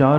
4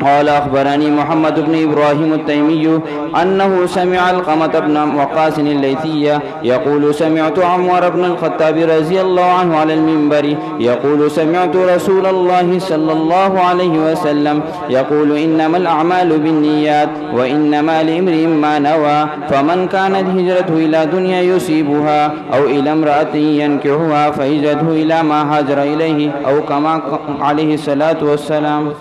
قال أخبرني محمد بن إبراهيم التيمي أنه سمع علقمة بن وقاص الليثي يقول سمعت عمر بن الخطاب رضي الله عنه على المنبر يقول سمعت رسول الله صلى الله عليه وسلم يقول إنما الأعمال بالنيات وإنما لامرئ ما نوى فمن كانت هجرته إلى دنيا يصيبها أو إلى امرأة ينكحها فهجرته إلى ما هاجر إليه أو كما عليه الصلاة والسلام.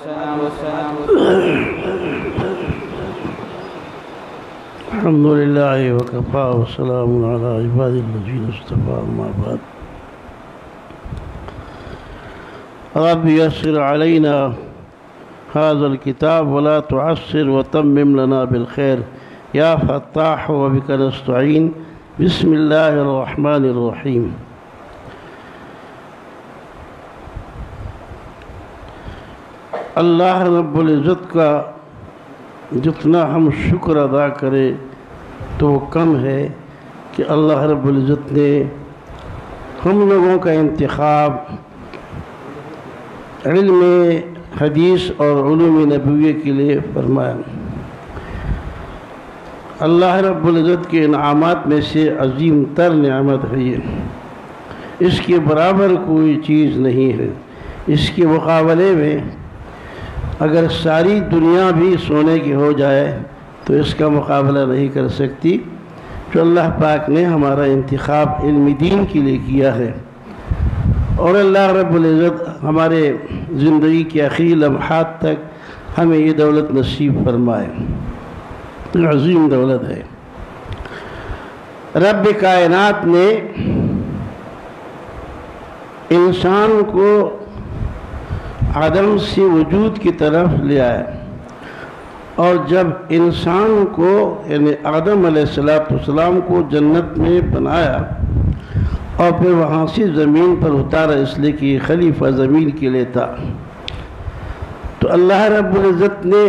الحمد لله وكفى وسلام على عباد الذين اصطفى أما بعد. رب يسر علينا هذا الكتاب ولا تعسر وتمم لنا بالخير يا فتاح وبك نستعين. بسم الله الرحمن الرحیم. اللہ رب العزت کا جتنا ہم شکر ادا کرے تو وہ کم ہے کہ اللہ رب العزت نے ہم لوگوں کا انتخاب علم حدیث اور علوم نبویہ کے لیے فرمایا. اللہ رب العزت کے انعامات میں سے عظیم تر نعمت ہے یہ. اس کے برابر کوئی چیز نہیں ہے. اس کے مقابلے میں اگر ساری دنیا بھی سونے کی ہو جائے تو اس کا مقابلہ نہیں کر سکتی جو اللہ پاک نے ہمارا انتخاب علم دین کے لیے کیا ہے. اور اللہ رب العزت ہمارے زندگی کے آخری لمحات تک ہمیں یہ دولت نصیب فرمائے. عظیم دولت ہے. رب کائنات نے انسان کو عدم سے وجود کی طرف لے آیا اور جب انسان کو یعنی آدم علیہ السلام کو جنت میں بنایا اور پھر وہاں سے زمین پر اتارا اس لیے کہ خلیفہ زمین کے لیے تھا تو اللہ رب العزت نے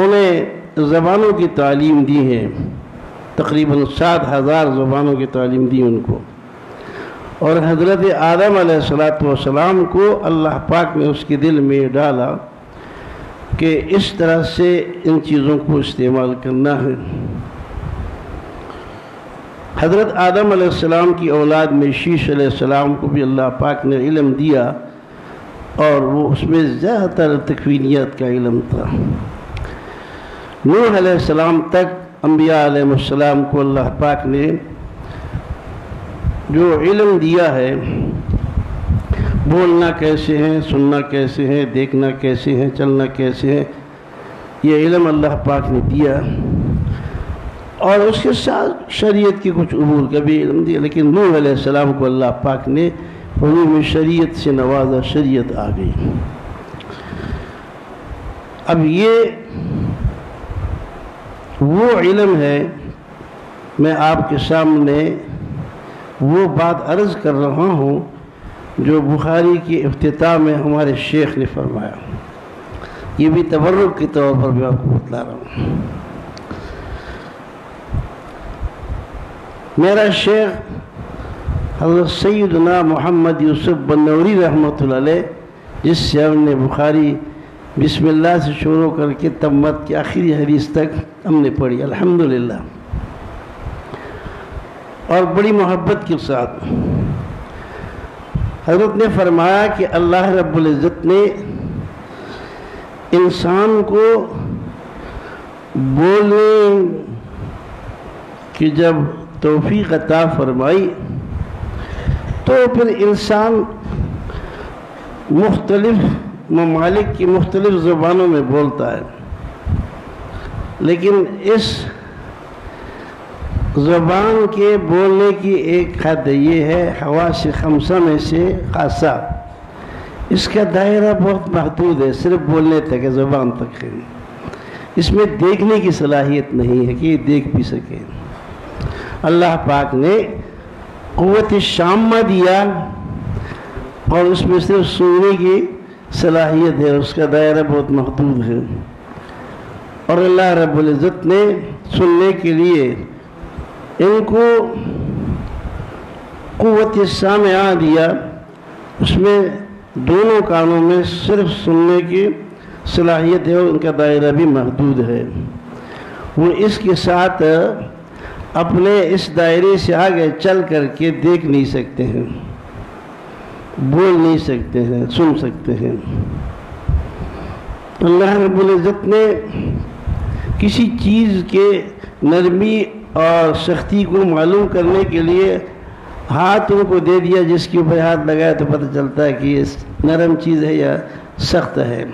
انہیں زبانوں کی تعلیم دی ہے. تقریباً 7,000 زبانوں کی تعلیم دی ان کو. اور حضرت آدم علیہ السلام کو اللہ پاک نے اس کے دل میں ڈالا کہ اس طرح سے ان چیزوں کو استعمال کرنا ہے. حضرت آدم علیہ السلام کی اولاد میں شیش علیہ السلام کو بھی اللہ پاک نے علم دیا اور وہ اس میں زیادہ تر تکوینیات کا علم تھا. نوح علیہ السلام تک انبیاء علیہ السلام کو اللہ پاک نے جو علم دیا ہے بولنا کیسے ہیں، سننا کیسے ہیں، دیکھنا کیسے ہیں، چلنا کیسے ہے، یہ علم اللہ پاک نے دیا. اور اس کے ساتھ شریعت کی کچھ امور کا بھی علم دیا. لیکن نوح علیہ السلام کو اللہ پاک نے علوم شریعت سے نوازا. شریعت آ گئی. اب یہ وہ علم ہے. میں آپ کے سامنے وہ بات عرض کر رہا ہوں جو بخاری کی افتتاح میں ہمارے شیخ نے فرمایا. یہ بھی تبرک کے طور پر میں آپ کو بتلا رہا ہوں. میرا شیخ حضرت سیدنا محمد یوسف بنوری رحمۃ اللہ علیہ جس سے ہم نے بخاری بسم اللہ سے شروع کر کے تمت کی آخری حدیث تک ہم نے پڑھی الحمدللہ اور بڑی محبت کے ساتھ. حضرت نے فرمایا کہ اللہ رب العزت نے انسان کو بولنے کی جب توفیق عطا فرمائی تو پھر انسان مختلف ممالک کی مختلف زبانوں میں بولتا ہے. لیکن اس زبان کے بولنے کی ایک حد یہ ہے حواس خمسہ میں سے خاصہ. اس کا دائرہ بہت محدود ہے. صرف بولنے تک ہے، زبان تک ہے. اس میں دیکھنے کی صلاحیت نہیں ہے کہ یہ دیکھ بھی سکے. اللہ پاک نے قوت شامہ دیا اور اس میں صرف سننے کی صلاحیت ہے. اس کا دائرہ بہت محدود ہے. اور اللہ رب العزت نے سننے کے لیے ان کو قوت سامعہ دیا. اس میں دونوں کانوں میں صرف سننے کی صلاحیت ہے اور ان کا دائرہ بھی محدود ہے، وہ اس کے ساتھ اپنے اس دائرے سے آگے چل کر کے دیکھ نہیں سکتے ہیں، بول نہیں سکتے ہیں، سن سکتے ہیں۔ اللہ رب العزت نے کسی چیز کے نرمی اور سختی کو معلوم کرنے کے لیے ہاتھ ان کو دے دیا، جس کے اوپر ہاتھ لگایا تو پتہ چلتا ہے کہ یہ نرم چیز ہے یا سخت ہے۔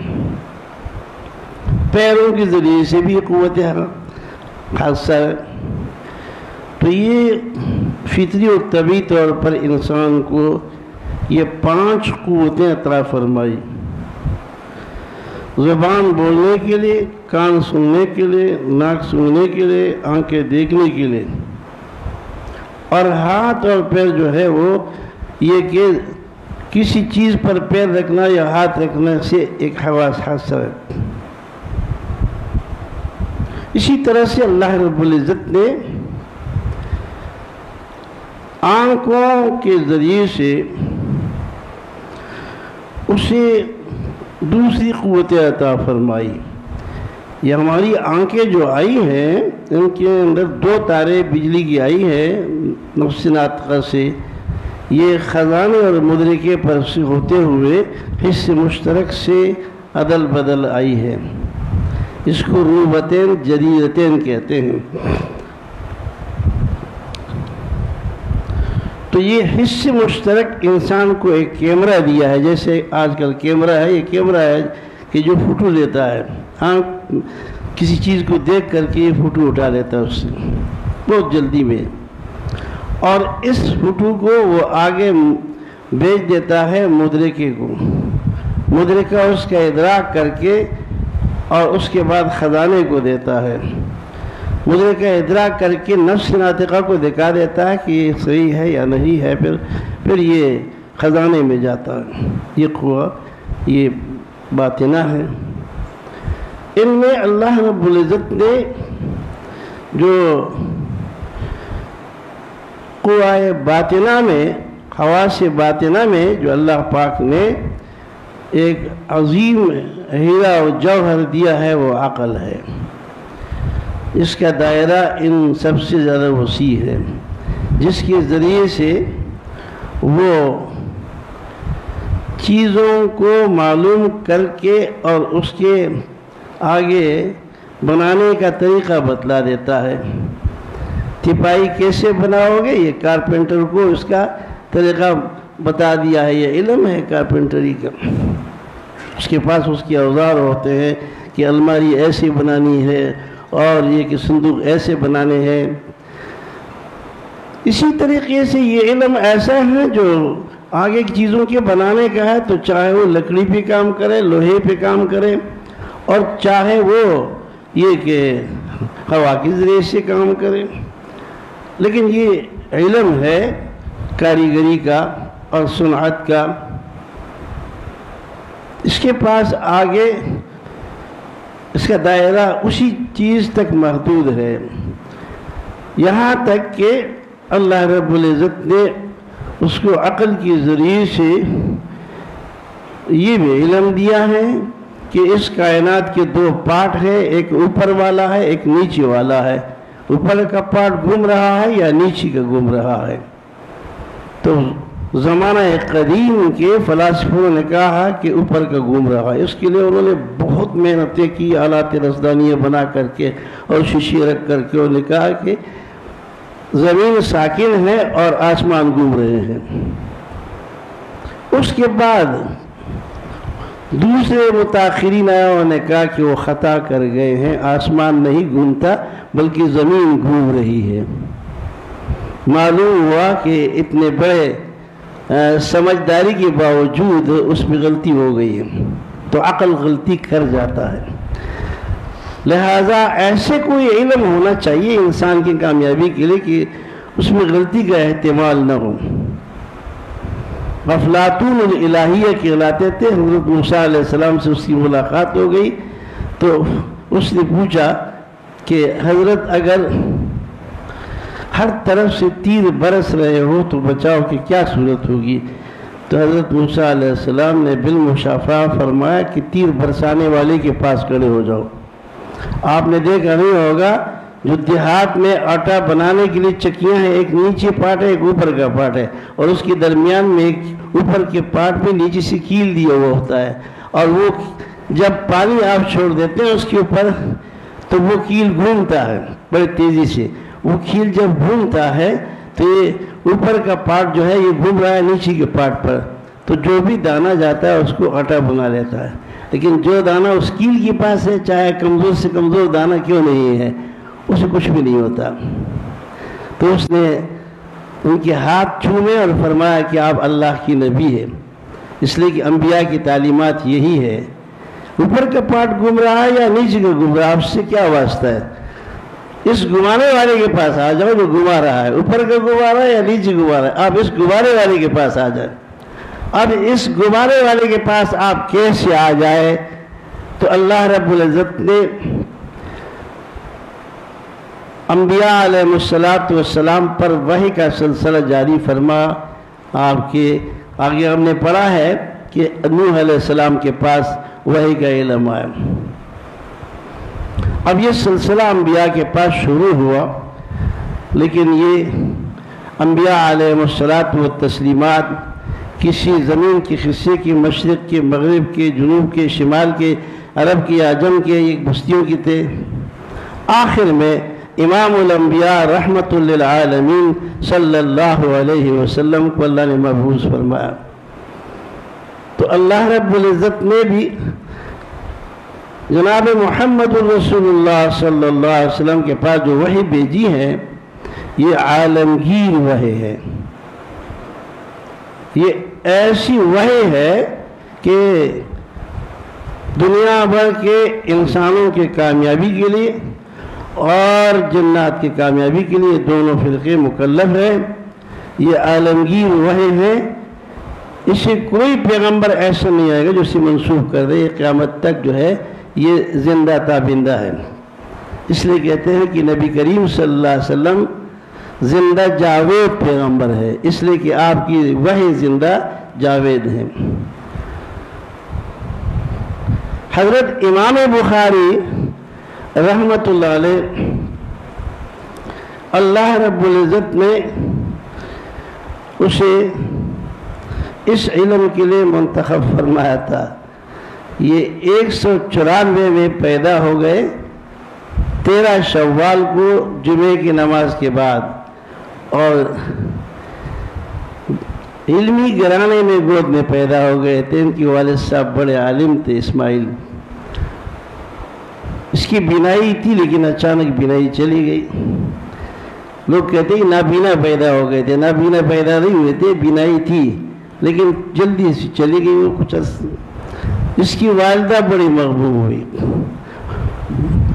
پیروں کے ذریعے سے بھی قوت حادثہ ہے۔ تو یہ فطری اور طبعی طور پر انسان کو یہ 5 قوتیں عطا فرمائی، زبان بولنے کے لیے، کان سننے کے لیے، ناک سننے کے لیے، آنکھیں دیکھنے کے لیے، اور ہاتھ اور پیر جو ہے وہ یہ کہ کسی چیز پر پیر رکھنا یا ہاتھ رکھنا سے ایک حواس حاصل ہے۔ اسی طرح سے اللہ رب العزت نے آنکھوں کے ذریعے سے اسے دوسری قوت عطا فرمائی۔ یہ ہماری آنکھیں جو آئی ہیں ان کے اندر 2 تارے بجلی کی آئی ہے نفس ناطقہ سے، یہ خزانے اور مدرکے پر سے ہوتے ہوئے حص مشترک سے عدل بدل آئی ہے۔ اس کو روبتین جدیدتین کہتے ہیں۔ تو یہ حص مشترک انسان کو ایک کیمرہ دیا ہے، جیسے آج کل کیمرہ ہے، یہ کیمرہ ہے کہ جو فوٹو لیتا ہے، ہاں کسی چیز کو دیکھ کر کے یہ فوٹو اٹھا لیتا ہے اس سے بہت جلدی میں، اور اس فوٹو کو وہ آگے بھیج دیتا ہے مدرکے کو، مدرکہ اس کا ادراک کر کے اور اس کے بعد خزانے کو دیتا ہے، مدرکہ ادراک کر کے نفس ناطقہ کو دکھا دیتا ہے کہ یہ صحیح ہے یا نہیں ہے، پھر یہ خزانے میں جاتا ہے۔ یہ قوہ یہ باطنہ ہے۔ ان میں اللہ رب العزت نے جو قوہ باطنہ میں، حواس باطنہ میں جو اللہ پاک نے ایک عظیم ہیرا و جوہر دیا ہے وہ عقل ہے۔ اس کا دائرہ ان سب سے زیادہ وسیع ہے، جس کے ذریعے سے وہ چیزوں کو معلوم کر کے اور اس کے آگے بنانے کا طریقہ بتلا دیتا ہے۔ تپائی کیسے بناؤ گے، یہ کارپینٹر کو اس کا طریقہ بتا دیا ہے، یہ علم ہے کارپینٹری کا۔ اس کے پاس اس کے اوزار ہوتے ہیں کہ الماری ایسی بنانی ہے اور یہ کہ صندوق ایسے بنانے ہیں۔ اسی طریقے سے یہ علم ایسا ہے جو آگے کی چیزوں کے بنانے کا ہے، تو چاہے وہ لکڑی پہ کام کرے، لوہے پہ کام کرے، اور چاہے وہ یہ کہ ہوا کے ذریعے سے کام کرے، لیکن یہ علم ہے کاریگری کا اور صنعت کا۔ اس کے پاس آگے اس کا دائرہ اسی چیز تک محدود ہے، یہاں تک کہ اللہ رب العزت نے اس کو عقل کے ذریعے سے یہ بھی علم دیا ہے کہ اس کائنات کے 2 پارٹ ہیں، ایک اوپر والا ہے، ایک نیچے والا ہے۔ اوپر کا پارٹ گھوم رہا ہے یا نیچے کا گھوم رہا ہے۔ تو زمانہ قدیم کے فلاسفوں نے کہا کہ اوپر کا گھوم رہا ہے، اس کے لیے انہوں نے بہت محنتیں کی، آلات رسدانیاں بنا کر کے اور شیشے رکھ کر کے، انہوں نے کہا کہ زمین ساکن ہے اور آسمان گھوم رہے ہیں۔ اس کے بعد دوسرے متاخرین انہوں نے کہا کہ وہ خطا کر گئے ہیں، آسمان نہیں گھومتا بلکہ زمین گھوم رہی ہے۔ معلوم ہوا کہ اتنے بڑے سمجھداری کے باوجود اس میں غلطی ہو گئی ہے، تو عقل غلطی کر جاتا ہے۔ لہذا ایسے کوئی علم ہونا چاہیے انسان کی کامیابی کے لیے کہ اس میں غلطی کا احتمال نہ ہو۔ افلاطون الالہیہ کہلاتے تھے۔ حضرت موسیٰ علیہ السلام سے اس کی ملاقات ہو گئی تو اس نے پوچھا کہ حضرت اگر ہر طرف سے تیر برس رہے ہو تو بچاؤ کی کیا صورت ہوگی؟ تو حضرت موسیٰ علیہ السلام نے بالمشافہ فرمایا کہ تیر برسانے والے کے پاس کھڑے ہو جاؤ۔ آپ نے دیکھا نہیں ہوگا جو دیہات میں آٹا بنانے کے لیے چکیاں ہیں، ایک نیچے پارٹ ہے ایک اوپر کا پارٹ ہے، اور اس کے درمیان میں ایک اوپر کے پارٹ میں نیچے سے کیل دیا ہوا ہوتا ہے، اور وہ جب پانی آپ چھوڑ دیتے ہیں اس کے اوپر تو وہ کیل گھومتا ہے بڑی تیزی سے۔ وہ کیل جب گھومتا ہے تو یہ اوپر کا پارٹ جو ہے یہ گھوم رہا ہے نیچے کے پارٹ پر، تو جو بھی دانہ جاتا ہے اس کو آٹا بنا لیتا ہے۔ لیکن جو دانہ اس کیل کے پاس ہے، چاہے کمزور سے کمزور دانہ کیوں نہیں ہے، اسے کچھ بھی نہیں ہوتا۔ تو اس نے ان کے ہاتھ چھومے اور فرمایا کہ آپ اللہ کی نبی ہے، اس لیے کہ انبیاء کی تعلیمات یہی ہے، اوپر کا پارٹ گھوم رہا ہے یا نیچے کا گھوم رہا ہے، آپ سے کیا واسطہ ہے؟ اس گھمانے والے کے پاس آ جاؤ جو گھما رہا ہے، اوپر کا گھما رہا ہے یا نیچے گھما رہا ہے، آپ اس گھمانے والے کے پاس آ جائیں۔ اب اس گھمانے والے کے پاس آپ کیسے آ جائے؟ تو اللہ رب العزت نے انبیاء علیہ السلام پر وحی کا سلسلہ جاری فرما۔ آپ کے آگے ہم نے پڑھا ہے کہ نوح علیہ السلام کے پاس وحی کا علم آیا۔ اب یہ سلسلہ انبیاء کے پاس شروع ہوا، لیکن یہ انبیاء علیہ السلام کسی زمین کے حصے کے، مشرق کے، مغرب کے، جنوب کے، شمال کے، عرب کے، عجم کے، ایک بستیوں کی تھے۔ آخر میں امام الانبیاء رحمت للعالمین صلی اللہ علیہ وسلم کو اللہ نے مبعوث فرمایا۔ تو اللہ رب العزت نے بھی جناب محمد الرسول اللہ صلی اللہ علیہ وسلم کے پاس جو وحی بھیجی ہے، یہ عالمگیر وحی ہے، یہ ایسی وحی ہے کہ دنیا بھر کے انسانوں کے کامیابی کے لیے اور جنات کی کامیابی کے لیے دونوں فرقے مکلف ہیں۔ یہ عالمگیر وحی ہے، اسے کوئی پیغمبر ایسا نہیں آئے گا جو اسے منسوخ کر دے، قیامت تک جو ہے یہ زندہ تابندہ ہے۔ اس لیے کہتے ہیں کہ نبی کریم صلی اللہ علیہ وسلم زندہ جاوید پیغمبر ہے، اس لیے کہ آپ کی وحی زندہ جاوید ہے۔ حضرت امام بخاری رحمت اللہ علیہ، اللہ رب العزت نے اسے اس علم کے لیے منتخب فرمایا تھا۔ یہ 194 میں پیدا ہو گئے، 13 شوال کو جمعے کی نماز کے بعد، اور علمی گھرانے میں گود میں پیدا ہو گئے تھے۔ ان کی والد صاحب بڑے عالم تھے، اسماعیل۔ اس کی بینائی تھی لیکن اچانک بینائی چلی گئی۔ لوگ کہتے ہیں نابینا پیدا ہو گئے تھے، نابینا پیدا نہیں ہوئے تھے، بینائی تھی لیکن جلدی سے چلی گئی وہ کچھ۔ اس کی والدہ بڑی مغموم ہوئی۔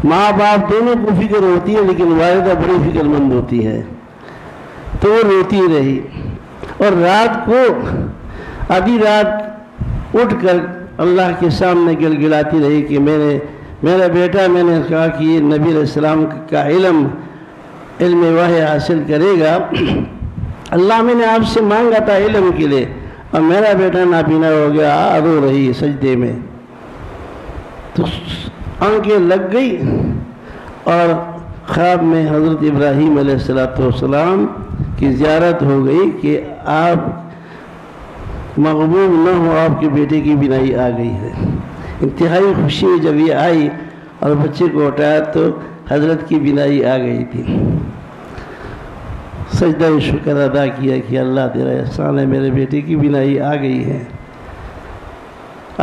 ماں باپ دونوں کو فکر ہوتی ہے لیکن والدہ بڑی فکر مند ہوتی ہے، تو وہ روتی رہی، اور رات کو آدھی رات اٹھ کر اللہ کے سامنے گڑگڑاتی رہی کہ میرا بیٹا، میں نے کہا کہ یہ نبی علیہ السلام کا علم وحی حاصل کرے گا، اللہ میں نے آپ سے مانگا تھا علم کے لیے، اور میرا بیٹا نابینا ہو گیا، رو رہی سجدے میں۔ تو آنکھیں لگ گئی، اور خواب میں حضرت ابراہیم علیہ السلام کی زیارت ہو گئی کہ آپ مغموم نہ ہو، آپ کے بیٹے کی بینائی آ گئی ہے۔ انتہائی خوشی میں جب یہ آئی اور بچے کو اٹھایا تو حضرت کی بینائی آ گئی تھی۔ سجدہ شکر ادا کیا کہ اللہ تیرا احسان ہے، میرے بیٹے کی بینائی آ گئی ہے۔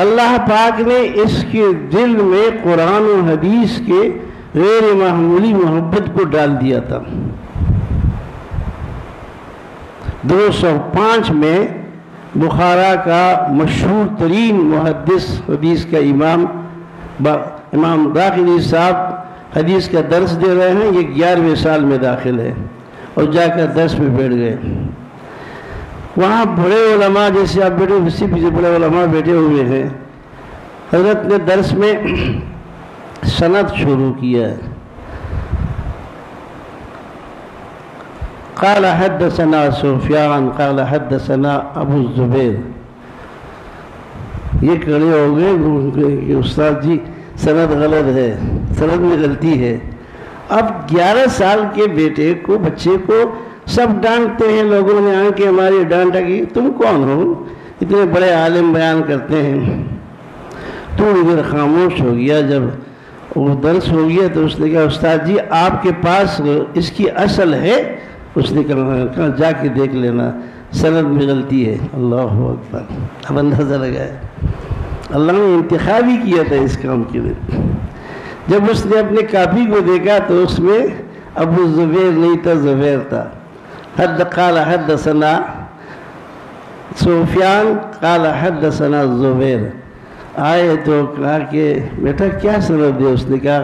اللہ پاک نے اس کے دل میں قرآن و حدیث کے غیر معمولی محبت کو ڈال دیا تھا۔ 205 میں بخارا کا مشہور ترین محدث حدیث کا امام داخلی صاحب حدیث کا درس دے رہے ہیں، یہ 11ویں سال میں داخل ہے، اور جا کر درس میں بیٹھ گئے۔ وہاں بڑے علماء جیسے آپ بیٹھے، اس سے پیچھے بڑے علماء بیٹھے ہوئے ہیں۔ حضرت نے درس میں سند شروع کیا ہے۔ قال حدثنا سفیان قال حدثنا ابو الزبیر یہ کھڑے ہو گئے کہ استاد جی سند غلط ہے، سند میں غلطی ہے۔ اب 11 سال کے بیٹے کو، بچے کو سب ڈانٹتے ہیں، لوگوں نے آ کے ہماری ڈانٹا کہ تم کون ہو، اتنے بڑے عالم بیان کرتے ہیں۔ تو ادھر خاموش ہو گیا۔ جب وہ درس ہو گیا تو اس نے کہا استاد جی آپ کے پاس اس کی اصل ہے؟ اس نے کہا جا کے دیکھ لینا، سند میں غلطی ہے۔ اللہ اکبر! اب اندازہ لگایا، اللہ نے انتخاب ہی کیا تھا اس کام کے لیے۔ جب اس نے اپنے کاپی کو دیکھا تو اس میں ابو زبیر نہیں تھا، زبیر تھا۔ قال حدثنا سفیان قال حدثنا زبیر۔ آئے تو کہا کہ بیٹا کیا سند ہے؟ اس نے کہا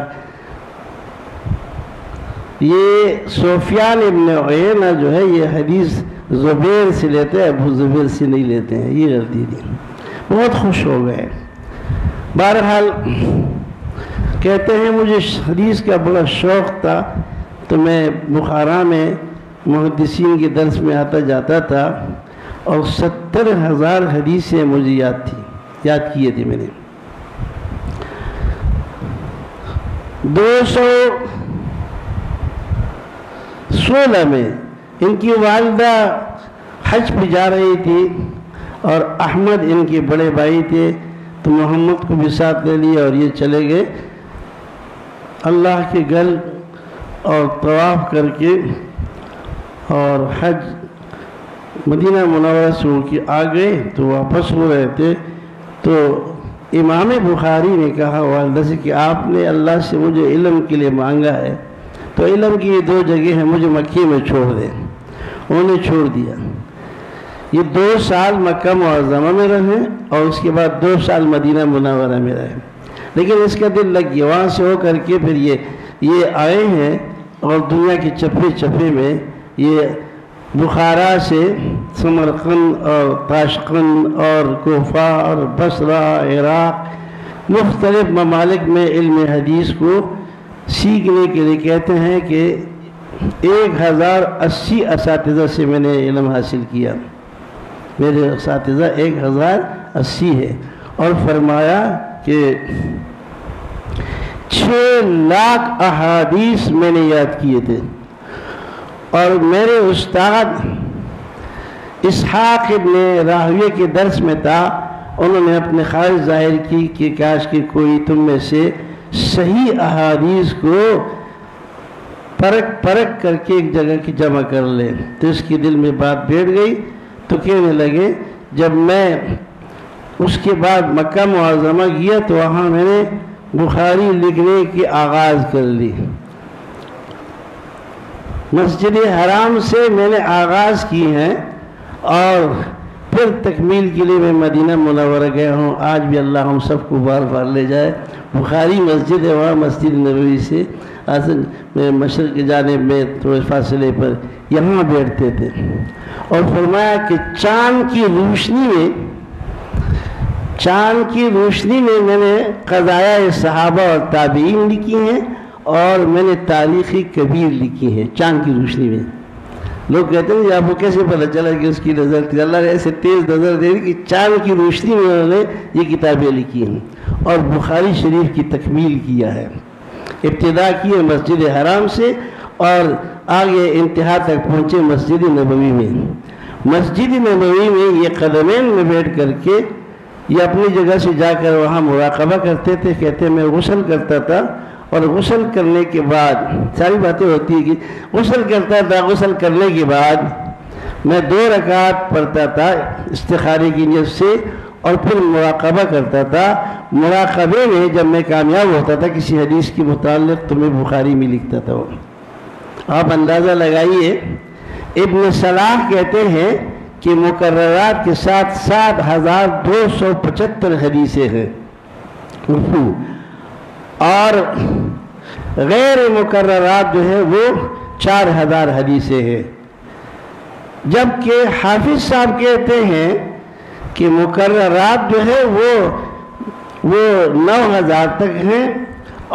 یہ سفیان ابن عیینہ جو ہے یہ حدیث زبیر سے لیتے ہیں، ابو زبیر سے نہیں لیتے ہیں، یہ غلطی تھی۔ بہت خوش ہو گئے۔ بہرحال کہتے ہیں مجھے حدیث کا بڑا شوق تھا تو میں بخارا میں محدثین کے درس میں آتا جاتا تھا اور 70,000 حدیثیں مجھے یاد کیے تھے میں نے۔ 216 میں ان کی والدہ حج پہ جا رہی تھی اور احمد ان کے بڑے بھائی تھے تو محمد کو بھی ساتھ لے لیا اور یہ چلے گئے اللہ کے گھر اور طواف کر کے، اور حج مدینہ منورہ سے ان کی آ گئے تو واپس ہو رہے تھے تو امام بخاری نے کہا والدہ سے کہ آپ نے اللہ سے مجھے علم کے لیے مانگا ہے تو علم کی یہ 2 جگہ ہیں، مجھے مکے میں چھوڑ دیں۔ انہوں نے چھوڑ دیا۔ یہ 2 سال مکہ معظمہ میں رہے اور اس کے بعد 2 سال مدینہ منورہ میں رہے، لیکن اس کا دل لگ گیا۔ وہاں سے ہو کر کے پھر یہ آئے ہیں اور دنیا کے چپے چپے میں یہ بخارا سے سمرقند اور تاشقند اور کوفہ اور بصرہ، عراق، مختلف ممالک میں علم حدیث کو سیکھنے کے لیے کہتے ہیں کہ 1080 اساتذہ سے میں نے علم حاصل کیا۔ میرے اساتذہ 1080 ہے، اور فرمایا کہ 6 لاکھ احادیث میں نے یاد کیے تھے۔ اور میرے استاد اسحاق ابن راہویہ کے درس میں تھا، انہوں نے اپنے خواہش ظاہر کی کہ کاش کہ کوئی تم میں سے صحیح احادیث کو پرکھ کر کے ایک جگہ کی جمع کر لے۔ تو اس کے دل میں بات بیٹھ گئی تو کہنے لگے جب میں اس کے بعد مکہ معظمہ گیا تو وہاں میں نے بخاری لکھنے کی آغاز کر لی۔ مسجد حرام سے میں نے آغاز کی ہیں اور پھر تکمیل کے لیے میں مدینہ منورہ گیا ہوں۔ آج بھی اللہ ہم سب کو بار بار لے جائے۔ بخاری مسجد ہے، وہاں مسجد نبوی سے مشرق کی جانب میں تھوڑے فاصلے پر یہاں بیٹھتے تھے، اور فرمایا کہ چاند کی روشنی میں میں نے قضایا صحابہ اور تابعین لکھی ہیں اور میں نے تاریخ کبیر لکھی ہے چاند کی روشنی میں۔ لوگ کہتے ہیں آپ کو کیسے پتہ چلا کہ اس کی نظر تھی؟ اللہ نے ایسے تیز نظر دے دی کہ چاند کی روشنی میں انہوں نے یہ کتابیں لکھی ہیں اور بخاری شریف کی تکمیل کیا ہے۔ ابتدا کی ہے مسجد حرام سے اور آگے انتہا تک پہنچے مسجد نبوی میں۔ مسجد نبوی میں یہ قدمین میں بیٹھ کر کے یہ اپنی جگہ سے جا کر وہاں مراقبہ کرتے تھے۔ کہتے میں غسل کرتا تھا اور غسل کرنے کے بعد ساری باتیں ہوتی ہیں کہ غسل کرتا تھا، غسل کرنے کے بعد میں 2 رکعت پڑھتا تھا استخارے کی نیت سے اور پھر مراقبہ کرتا تھا۔ مراقبے میں جب میں کامیاب ہوتا تھا کسی حدیث کے متعلق تو میں بخاری میں لکھتا تھا۔ آپ اندازہ لگائیے، ابن صلاح کہتے ہیں کہ مقررات کے ساتھ 7,275 حدیثیں ہیں اور غیر مقررات جو ہے وہ 4,000 حدیثیں ہیں، جبکہ حافظ صاحب کہتے ہیں کہ مقررات جو ہے وہ 9,000 تک ہیں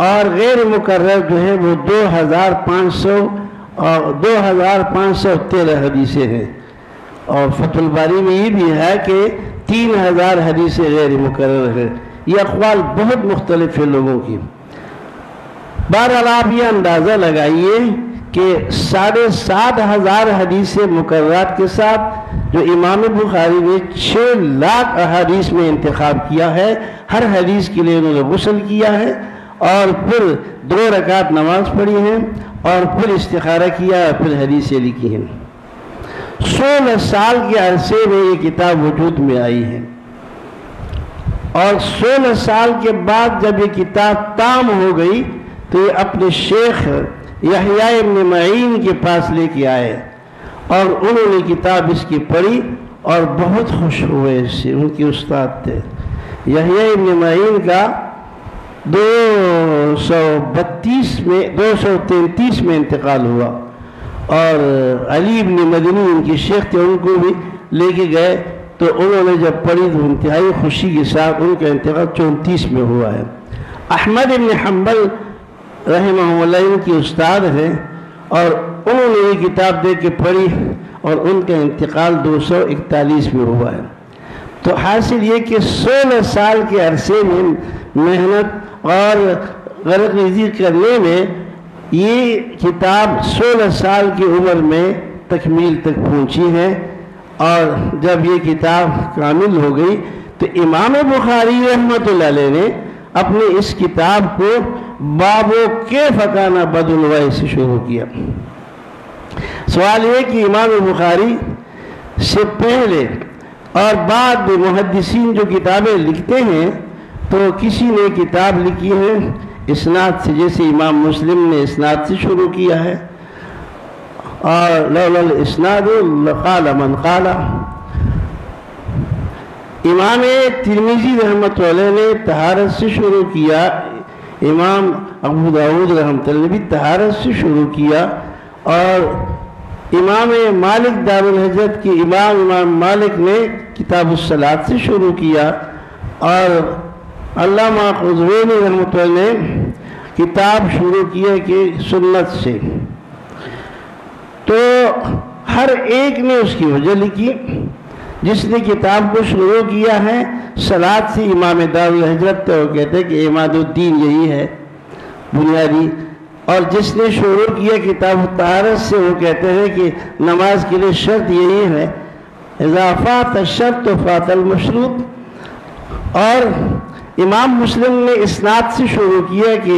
اور غیر مقرر جو ہے وہ 2,513 حدیثیں ہیں۔ اور فتح الباری میں یہ بھی ہے کہ 3000 حدیثیں غیر مکرر ہیں. یہ اقوال بہت مختلف ہیں لوگوں کی. بہرحال آپ یہ اندازہ لگائیے کہ 7,500 حدیثیں مکررات کے ساتھ جو امام بخاری نے 6 لاکھ احادیث میں انتخاب کیا ہے. ہر حدیث کے لیے انہوں نے غسل کیا ہے اور پھر 2 رکعت نماز پڑھی ہیں اور پھر استخارہ کیا اور پھر حدیثیں لکھی ہیں. 16 سال کے عرصے میں یہ کتاب وجود میں آئی ہے اور 16 سال کے بعد جب یہ کتاب تام ہو گئی تو یہ اپنے شیخ یحییٰ ابن معین کے پاس لے کے آئے اور انہوں نے کتاب اس کی پڑھی اور بہت خوش ہوئے اس سے. ان کے استاد تھے یحییٰ ابن معین کا 233 میں انتقال ہوا اور علی ابن مدنی ان کے شیخ تھے, ان کو بھی لے کے گئے تو انہوں نے جب پڑھی تو انتہائی خوشی کے ساتھ ان کا انتقال 34 میں ہوا ہے. احمد ابن حنبل رحمہ اللہ ان کی استاد ہیں اور انہوں نے یہ کتاب دے کے پڑھی اور ان کا انتقال 241 میں ہوا ہے. تو حاصل یہ کہ 16 سال کے عرصے میں محنت اور غرق ریزی کرنے میں یہ کتاب 16 سال کی عمر میں تکمیل تک پہنچی ہے. اور جب یہ کتاب کامل ہو گئی تو امام بخاری رحمۃ اللہ علیہ نے اپنی اس کتاب کو باب کیف کان بدء الوحی سے شروع کیا. سوال یہ کہ امام بخاری سے پہلے اور بعد میں محدثین جو کتابیں لکھتے ہیں تو کسی نے کتاب لکھی ہے اسناد سے, جیسے امام مسلم نے اسناد سے شروع کیا ہے اور لولا الاسناد لقال من قال. امام ترمذی رحمۃ اللہ نے طہارت سے شروع کیا, امام ابو داؤد رحمۃ اللہ نے بھی طہارت سے شروع کیا اور امام مالک دار الحجت کے امام مالک نے کتاب الصلاۃ سے شروع کیا اور علامہ قزوینی رحمۃ اللہ نے کتاب شروع کیا کہ سنت سے. تو ہر ایک نے اس کی وجہ لکھی. جس نے کتاب کو شروع کیا ہے صلاۃ سے امام دار الحجت تو وہ کہتے ہیں کہ عماد الدین یہی ہے بنیادی, اور جس نے شروع کیا کتاب طہارت سے وہ کہتے ہیں کہ نماز کے لیے شرط یہی ہے اذا فات الشرط فات المشروط. اور امام مسلم نے اسناد سے شروع کیا کہ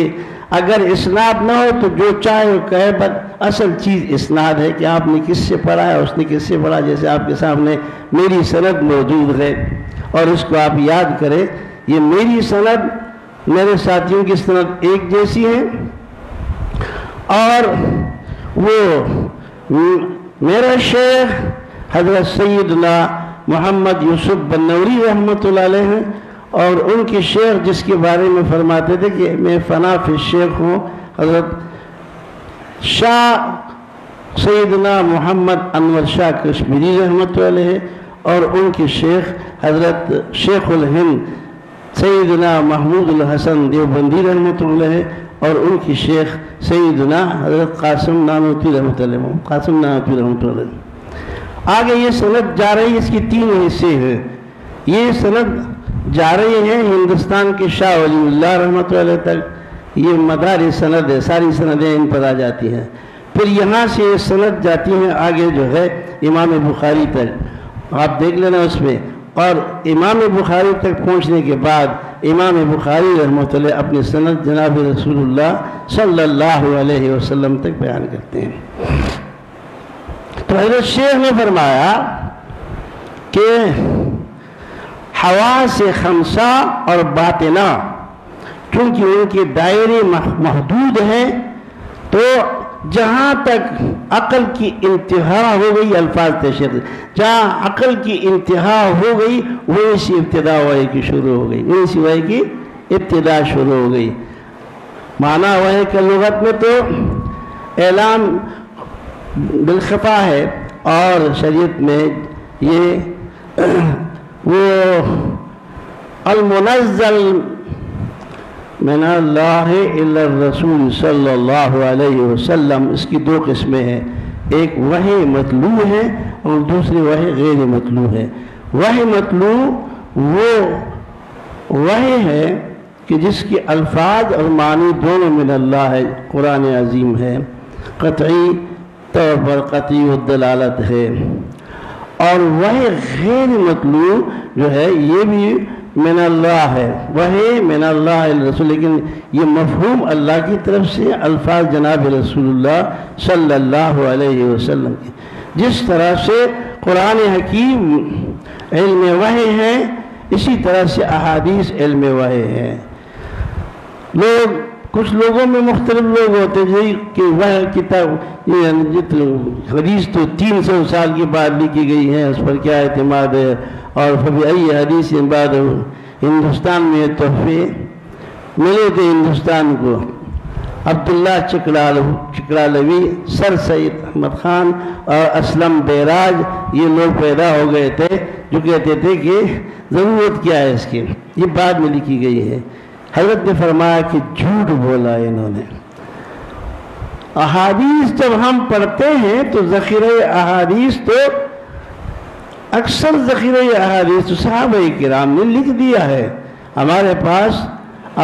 اگر اسناد نہ ہو تو جو چاہے وہ کہے, بس اصل چیز اسناد ہے کہ آپ نے کس سے پڑھا ہے اس نے کس سے پڑھا. جیسے آپ کے سامنے میری سند موجود ہے اور اس کو آپ یاد کریں, یہ میری سند میرے ساتھیوں کی سند ایک جیسی ہے اور وہ میرا شیخ حضرت سیدنا محمد یوسف بنوری رحمۃ اللہ علیہ ہیں اور ان کے شیخ جس کے بارے میں فرماتے تھے کہ میں فنا فی شیخ ہوں, حضرت شاہ سیدنا محمد انور شاہ کشمیری رحمۃ اللہ علیہ اور ان کے شیخ حضرت شیخ الہند سیدنا محمود الحسن دیوبندی رحمۃ اللہ علیہ اور ان کی شیخ سیدنا حضرت قاسم نانوتوی رحمۃ اللہ علیہ. آگے یہ سند جا رہی ہے, اس کی 3 حصے ہیں. یہ سند جا رہی ہے ہندوستان کے شاہ ولی اللہ رحمۃ اللہ علیہ تک, یہ مدار سند ہے, ساری سندیں ان پر آ جاتی ہیں. پھر یہاں سے یہ سند جاتی ہیں آگے جو ہے امام بخاری تک, آپ دیکھ لینا اس میں. اور امام بخاری تک پہنچنے کے بعد امام بخاری رحمۃ اللہ اپنی سند جناب رسول اللہ صلی اللہ علیہ وسلم تک بیان کرتے ہیں. تو حضرت شیخ نے فرمایا کہ حواس خمسہ اور باطنہ چونکہ ان کے دائرے محدود ہیں تو جہاں تک عقل کی انتہا ہو گئی, الفاظ تشریح, جہاں عقل کی انتہا ہو گئی وہیں سے ابتدا وحی کی شروع ہو گئی, وہیں سے وحی کی ابتدا شروع ہو گئی. معنی وحی کا لغت میں تو اعلان بالخفا ہے اور شریعت میں یہ وہ المنزل من اللہ الی الرسول صلی اللہ علیہ وسلم, اس کی 2 قسمیں ہیں, ایک وحی مطلوع ہے اور دوسری وحی غیر مطلوع ہے. وحی مطلوب وہ وحی ہے کہ جس کے الفاظ اور معنی دونوں من اللہ ہے، قرآن عظیم ہے، قطعی طور پر قطعی الدلالت ہے، اور وحی غیر مطلوب جو ہے یہ بھی من اللہ ہے، وحی من اللہ الرسول، لیکن یہ مفہوم اللہ کی طرف سے، الفاظ جناب رسول اللہ صلی اللہ علیہ وسلم کی۔ جس طرح سے قرآن حکیم علم وحی ہے، اسی طرح سے احادیث علم وحی ہے۔ کچھ لوگوں میں مختلف لوگ ہوتے ہیں کہ وہ کتاب حدیث تو 300 سال کے بعد لکھی گئی ہے، اس پر کیا اعتماد ہے، اور فبأي حدیث بعد ہندوستان میں تحفے ملے تھے ہندوستان کو۔ عبداللہ چکڑالوی، سر سید احمد خان اور اسلم بیراج، یہ لوگ پیدا ہو گئے تھے جو کہتے تھے کہ ضرورت کیا ہے اس کی، یہ بعد میں لکھی گئی ہے۔ حضرت نے فرمایا کہ جھوٹ بولا انہوں نے۔ احادیث جب ہم پڑھتے ہیں تو ذخیرہ احادیث تو اکثر ذخیرہ احادیث صحابہ کرام نے لکھ دیا ہے۔ ہمارے پاس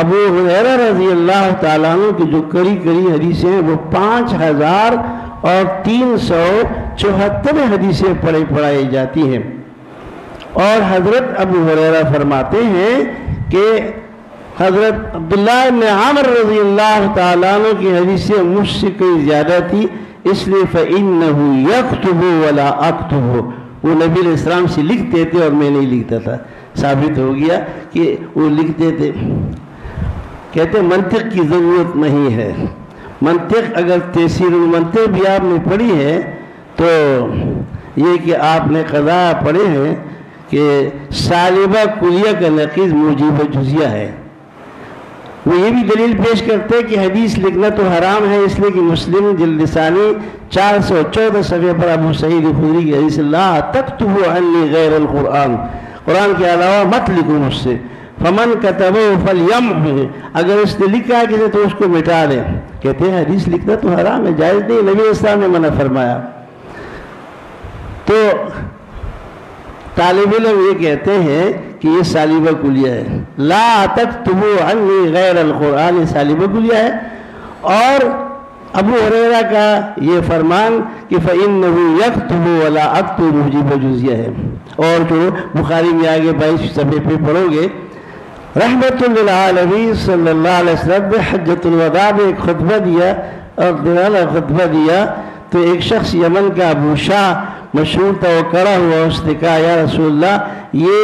ابو ہریرہ رضی اللہ تعالیٰ عنہ کی جو کڑی حدیثیں ہیں وہ 5374 حدیثیں پڑھائی جاتی ہیں، اور حضرت ابو ہریرہ فرماتے ہیں کہ حضرت عبداللہ بن عمر رضی اللہ تعالیٰ عنہ کی حدیثیں مجھ سے کئی زیادہ تھی، اس لیے فَإِنَّهُ يَكْتُبُ وَلَا أَكْتُبُ، وہ نبی علیہ السلام سے لکھتے تھے اور میں نہیں لکھتا تھا۔ ثابت ہو گیا کہ وہ لکھتے تھے۔ کہتے منطق کی ضرورت نہیں ہے، منطق اگر تیسیر المنطق بھی آپ نے پڑھی ہے تو یہ کہ آپ نے قضاء پڑھے ہیں کہ سالبہ کلیہ کا نقیض موجب جزیہ ہے۔ وہ یہ بھی دلیل پیش کرتے ہیں کہ حدیث لکھنا تو حرام ہے، اس لیے کہ مسلم جلد ثانی 414 صفحے پر ابو سعید خدری کی حدیث لا تکتبوا عنی غیر القرآن، قرآن کے علاوہ مت لکھو مجھ سے، فمن کتبہ فلیمحہ، اگر اس نے لکھا ہے کسی تو اس کو مٹا دے۔ کہتے ہیں حدیث لکھنا تو حرام ہے، جائز نہیں، نبی اسلام نے منع فرمایا۔ تو طالب علم یہ کہتے ہیں کہ یہ سالبہ کلیہ ہے، لا تکتبوا عنی غیر القرآن، یہ سالبہ کلیہ ہے۔ اور ابو ہریرہ کا یہ فرمان کہ فَإِنَّهُ يَكْتُبُ وَلَا أَكْتُبُ موجب جزیہ ہے، اور جو بخاری میں آگے 22 صفحے پہ پڑھو گے، رحمت للعالمین صلی اللہ علیہ وسلم نے حجۃ الوداع میں ایک خطبہ دیا، اور خطبہ دیا تو ایک شخص یمن کا ابو شاہ مشہور تھا، وہ کڑا ہوا، اس نے کہا یا رسول اللہ یہ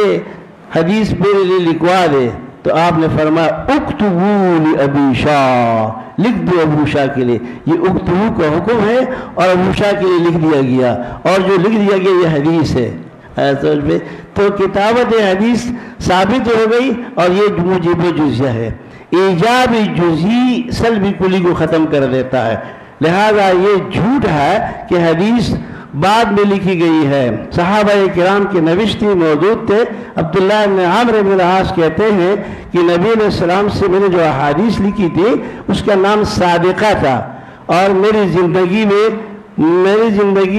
حدیث میرے لیے لکھوا دے، تو آپ نے فرمایا اکتبوا لابی شاہ، لکھ دو ابو شاہ کے لیے۔ یہ اکتبو کا حکم ہے اور ابو شاہ کے لیے لکھ دیا گیا، اور جو لکھ دیا گیا یہ حدیث ہے۔ تو کتابت حدیث ثابت ہو گئی، اور یہ موجب جزیہ ہے۔ ایجاب جزی سلب کلی کو ختم کر دیتا ہے، لہذا یہ جھوٹ ہے کہ حدیث بعد میں لکھی گئی ہے۔ صحابہ کرام کے نوشتے موجود تھے۔ عبداللہ بن عمرو بن العاص کہتے ہیں کہ نبی علیہ السلام سے میں نے جو احادیث لکھی تھی اس کا نام صادقہ تھا، اور میری زندگی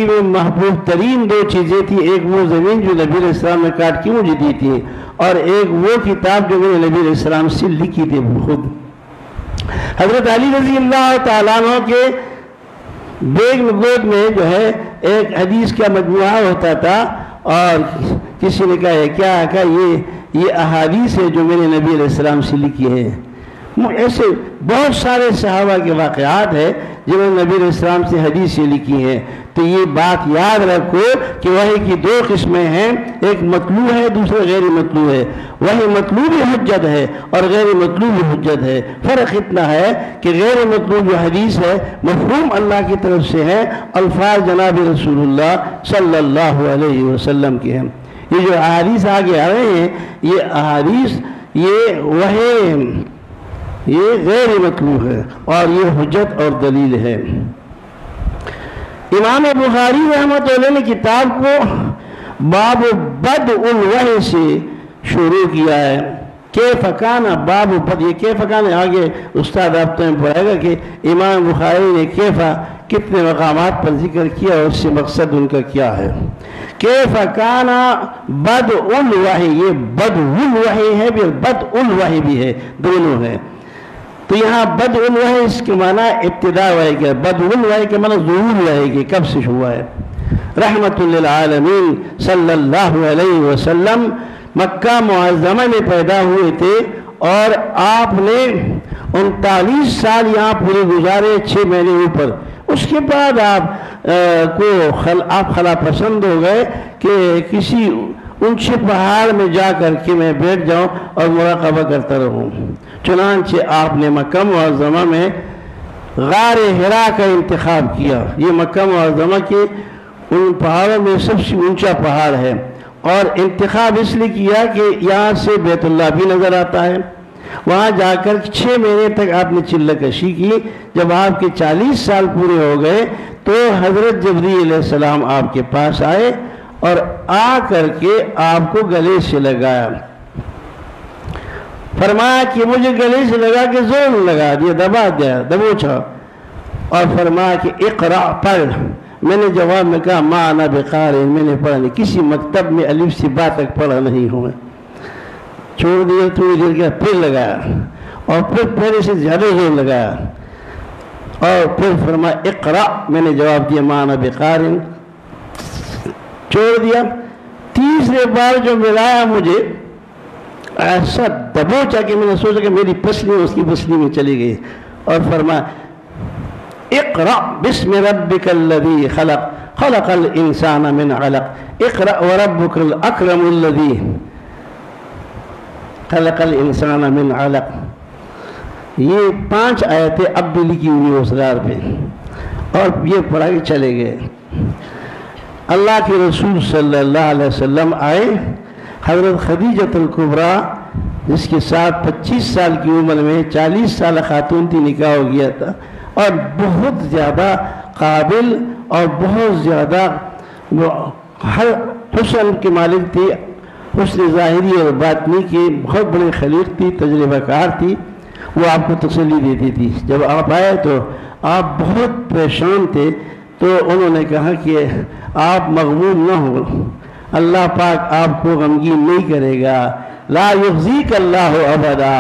میں محبوب ترین 2 چیزیں تھیں، ایک وہ زمین جو نبی علیہ السلام نے کاٹ کے مجھے دی تھی، اور ایک وہ کتاب جو میں نے نبی علیہ السلام سے لکھی تھی خود۔ حضرت علی رضی اللہ تعالیٰ عنہ کے بیگ گود میں جو ہے ایک حدیث کا مجموعہ ہوتا تھا، اور کسی نے کہا کیا کہا یہ احادیث ہے جو میں نے نبی علیہ السلام سے لکھی ہے۔ ایسے بہت سارے صحابہ کے واقعات ہیں جنہوں نے نبی علیہ السلام سے حدیثیں لکھی ہیں۔ تو یہ بات یاد رکھو کہ وحی کی 2 قسمیں ہیں، ایک مطلوع ہے، دوسرا غیر مطلوع ہے۔ وحی مطلوب حجت ہے اور غیر مطلوب حجت ہے۔ فرق اتنا ہے کہ غیر مطلوب جو حدیث ہے مفہوم اللہ کی طرف سے ہے، الفاظ جناب رسول اللہ صلی اللہ علیہ وسلم کے ہیں۔ یہ جو احادیث آگے آ رہے ہیں، یہ احادیث یہ غیر مطلوب ہے، اور یہ حجت اور دلیل ہے۔ امام بخاری رحمۃ اللہ نے کتاب کو باب بدء الوحی سے شروع کیا ہے، کیف کان باب بد، یہ کیف کان آگے استاد آپ تو پڑھائے گا کہ امام بخاری نے کیفا کتنے مقامات پر ذکر کیا اور اس سے مقصد ان کا کیا ہے۔ کیف کان بدء الوحی، یہ بدء الوحی ہے بھی بدء الوحی بھی ہے، دونوں ہے۔ تو یہاں بدء الوحی اس کے معنی ابتداء وحی کے، بدء الوحی کے معنی ظہور وحی کے، کب سے ہوا ہے۔ رحمت للعالمین صلی اللہ علیہ وسلم مکہ معظمہ میں پیدا ہوئے تھے اور آپ نے 39 سال یہاں پورے گزارے، 6 مہینے اوپر۔ اس کے بعد آپ خلا پسند ہو گئے کہ کسی اونچے پہاڑ میں جا کر کے میں بیٹھ جاؤں اور مراقبہ کرتا رہوں۔ چنانچہ آپ نے مکہ معظمہ میں غار حرا کا انتخاب کیا۔ یہ مکہ معظمہ کے ان پہاڑوں میں سب سے اونچا پہاڑ ہے، اور انتخاب اس لیے کیا کہ یہاں سے بیت اللہ بھی نظر آتا ہے۔ وہاں جا کر 6 مہینے تک آپ نے چلہ کشی کی۔ جب آپ کے 40 سال پورے ہو گئے تو حضرت جبریل علیہ السلام آپ کے پاس آئے اور آ کر کے آپ کو گلے سے لگایا، فرمایا کہ مجھے گلے سے لگا کے زور لگا دیا، دبا دیا، دبوچا، اور فرمایا کہ اقرأ پڑھ۔ میں نے جواب میں کہا ما انا بقارئ، میں نے پڑھا نہیں، کسی مکتب میں الف سے با تک پڑھا نہیں ہوں میں۔ چھوڑ دیا، تھوڑی دیر کے پھر لگایا اور پھر پہلے سے زیادہ زور لگایا اور پھر فرمایا اقرأ، میں نے جواب دیا ما انا بقارئ، چھوڑ دیا۔ تیسرے بار جو ملایا مجھے ایسا دبوچا کہ میں نے سوچا کہ میری پسلی اس کی پسلی میں چلی گئی، اور فرمایا اقرأ بسم ربک الذی خلق خلق الانسان من علق اقرأ وربک الاکرم الذی خلق الانسان من علق۔ یہ 5 آیتیں اب بھی لکھی ہوئی اس غار پہ، اور یہ پڑھا کے چلے گئے۔ اللہ کے رسول صلی اللہ علیہ وسلم آئے، حضرت خدیجہ الکبریٰ جس کے ساتھ 25 سال کی عمر میں 40 سال خاتون تھی، نکاح ہو گیا تھا، اور بہت زیادہ قابل اور بہت زیادہ ہر حسن کے مالک تھی، حسن ظاہری اور باطنی کی بہت بڑی خلیق تھی، تجربہ کار تھی۔ وہ آپ کو تسلی دیتی تھی۔ جب آپ آئے تو آپ بہت پریشان تھے، تو انہوں نے کہا کہ آپ مغموم نہ ہو، اللہ پاک آپ کو غمگین نہیں کرے گا، لا یخزیک اللہ ابدا،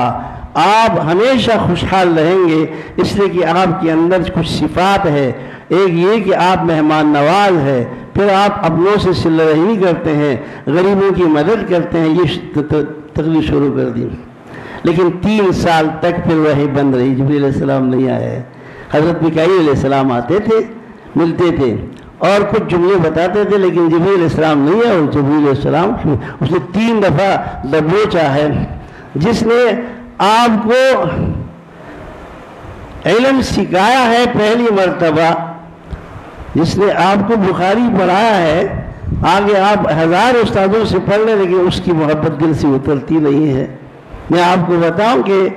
آپ ہمیشہ خوشحال رہیں گے، اس لیے کہ آپ کے اندر کچھ صفات ہے۔ ایک یہ کہ آپ مہمان نواز ہے، پھر آپ اپنوں سے صلہ رحمی کرتے ہیں، غریبوں کی مدد کرتے ہیں، یہ تقریر شروع کر دی۔ لیکن 3 سال تک پھر وحی بند رہی، جبریل علیہ السلام نہیں آئے۔ حضرت میکائیل علیہ السلام آتے تھے، ملتے تھے اور کچھ جملے بتاتے تھے، لیکن جبریل علیہ السلام نہیں آئے۔ جبریل علیہ السلام اس نے 3 دفعہ دبوچا ہے، جس نے آپ کو علم سکھایا ہے پہلی مرتبہ، جس نے آپ کو بخاری پڑھایا ہے۔ آگے آپ 1000 استادوں سے پڑھ لیں، لیکن اس کی محبت دل سے اترتی نہیں ہے۔ میں آپ کو بتاؤں کہ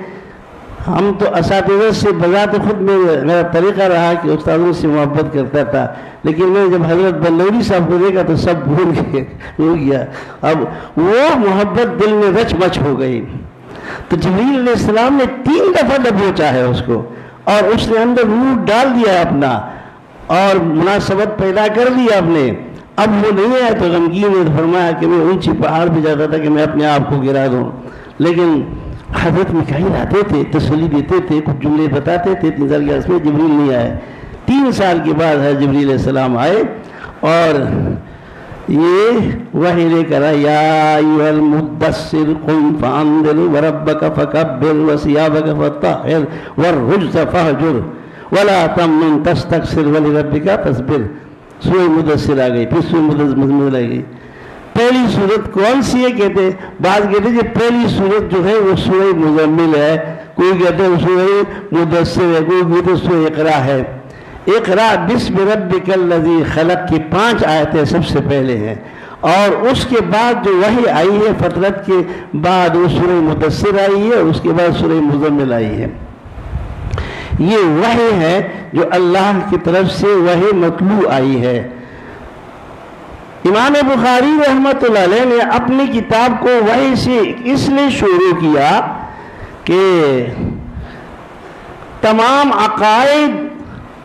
ہم تو اساتذہ سے بذات خود میرا طریقہ رہا کہ استادوں سے محبت کرتا تھا، لیکن میں جب حضرت بنوری صاحب کو دیکھا تو سب بھول گیا۔ اب وہ محبت دل میں رچ مچ ہو گئی۔ تو جبریل علیہ السلام نے 3 دفعہ دبوچا ہے اس کو، اور اس نے اندر روح ڈال دیا اپنا، اور مناسبت پیدا کر دی آپ نے۔ اب وہ نہیں آیا تو غمگین نے فرمایا کہ میں اونچی پہاڑ پہ جاتا تھا کہ میں اپنے آپ کو گرا دوں، لیکن حضرت میکائیل آتے تھے، تسلی دیتے تھے، کچھ جملے بتاتے تھے۔ 3 سال کے میں جبریل نہیں آئے۔ 3 سال کے بعد ہے جبریل علیہ السلام آئے، اور یہ وحی لے کر یا ایھا المدثر قم فانذر وربک فکبر وثیابک فطہر والرجز فاہجر ولا تمنن تستکثر ولربک فاصبر۔ سورہ مدثر آ گئی، پھر سورہ مزمل آ گئی۔ پہلی صورت کون سی ہے؟ کہتے بعض کہتے ہیں کہ پہلی صورت جو ہے وہ سورہ مزمل ہے، کوئی کہتے ہیں سورہ مدثر ہے، کوئی کہتے ہیں سورہ اقرا ہے۔ اقرا بسم ربک الذی خلق کی 5 آیتیں سب سے پہلے ہیں، اور اس کے بعد جو وحی آئی ہے فترت کے بعد وہ سورہ مدثر آئی ہے، اور اس کے بعد سورہ مزمل آئی ہے۔ یہ وحی ہے جو اللہ کی طرف سے وحی مطلوع آئی ہے۔ امام بخاری رحمۃ اللہ علیہ نے اپنی کتاب کو وحی سے اس لیے شروع کیا کہ تمام عقائد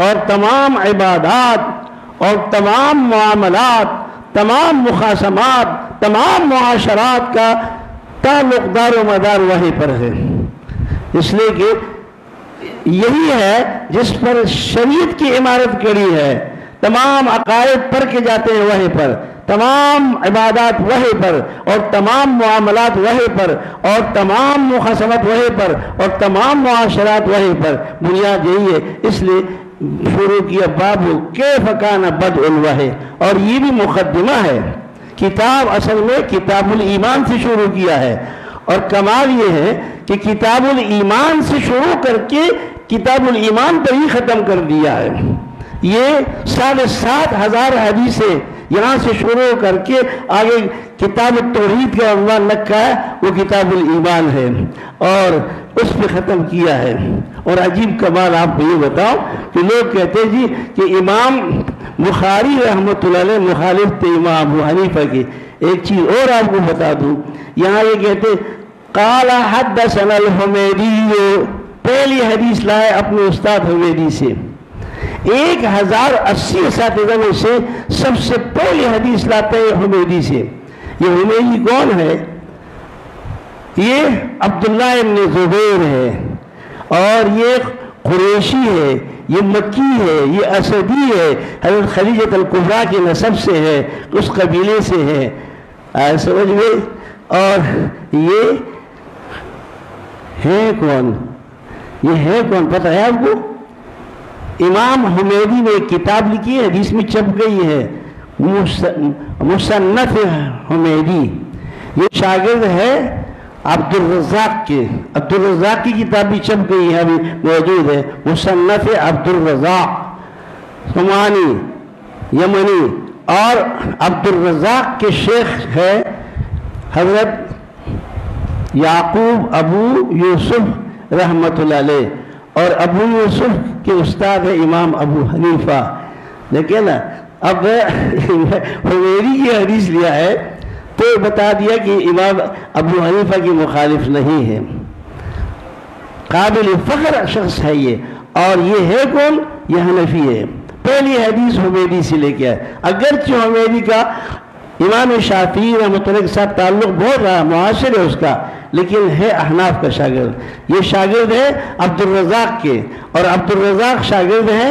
اور تمام عبادات اور تمام معاملات، تمام مخاصمات، تمام معاشرات کا تعلق دار و مدار وحی پر ہے، اس لیے کہ یہی ہے جس پر شریعت کی عمارت کڑی ہے۔ تمام عقائد پر کے جاتے ہیں وحی پر، تمام عبادات وحی پر، اور تمام معاملات وحی پر، اور تمام مخاصمت وحی پر، اور تمام معاشرات وحی پر۔ بنیاد یہی ہے، اس لیے شروع کیا باب کیف کان بدء الوحی، اور یہ بھی مقدمہ ہے۔ کتاب اصل میں کتاب الایمان سے شروع کیا ہے، اور کمال یہ ہے کہ کتاب الایمان سے شروع کر کے کتاب الایمان پر ہی ختم کر دیا ہے۔ یہ 7,500 حدیثیں یہاں سے شروع کر کے آگے کتاب التوحید کا عنوان رکھا ہے، وہ کتاب الایمان ہے، اور اس پہ ختم کیا ہے۔ اور عجیب کمال آپ کو یہ بتاؤ کہ لوگ کہتے ہیں جی کہ امام بخاری رحمۃ اللہ علیہ مخالف تھے امام ابو حنیفہ کی۔ ایک چیز اور آپ کو بتا دوں، یہاں یہ کہتے قال حدثنا الحمیدی، پہلی حدیث لائے اپنے استاد حمیدی سے۔ 1080 اساتذہ میں سے سب سے پہلی حدیث لاتے ہیں حمیدی سے۔ یہ حمیدی کون ہے؟ یہ عبداللہ ابن زبیر ہے، اور یہ قریشی ہے، یہ مکی ہے، یہ اسدی ہے، حضرت خدیجہ الکبریٰ کے نسب سے ہے، اس قبیلے سے ہے، سمجھ گئے؟ اور یہ ہے کون؟ یہ ہے کون پتہ ہے آپ کو؟ امام حمیدی نے ایک کتاب لکھی ہے، حدیث میں چھپ گئی ہے، مصنف حمیدی۔ یہ شاگرد ہے عبد الرزاق کے، عبد الرزاق کی کتاب بھی چھپ گئی ہے، ابھی موجود ہے، مصنف عبد الرزاق سمانی یمنی۔ اور عبد الرزاق کے شیخ ہے حضرت یعقوب ابو یوسف رحمۃ اللہ علیہ، اور ابو یوسف کے استاد ہے امام ابو حنیفہ۔ دیکھیں نا، اب حمیدی کی حدیث لیا ہے تو بتا دیا کہ امام ابو حنیفہ کی مخالف نہیں ہے، قابل فخر شخص ہے یہ۔ اور یہ ہے کون؟ یہ حنفی ہے۔ پہلی حدیث حمیدی سے لے کے آئے، اگرچہ حمیدی کا امام شافعی رحمۃ اللہ کے ساتھ تعلق بہت رہا، معاصر ہے اس کا، لیکن ہے احناف کا شاگرد۔ یہ شاگرد ہے عبد الرزاق کے، اور عبد الرزاق شاگرد ہے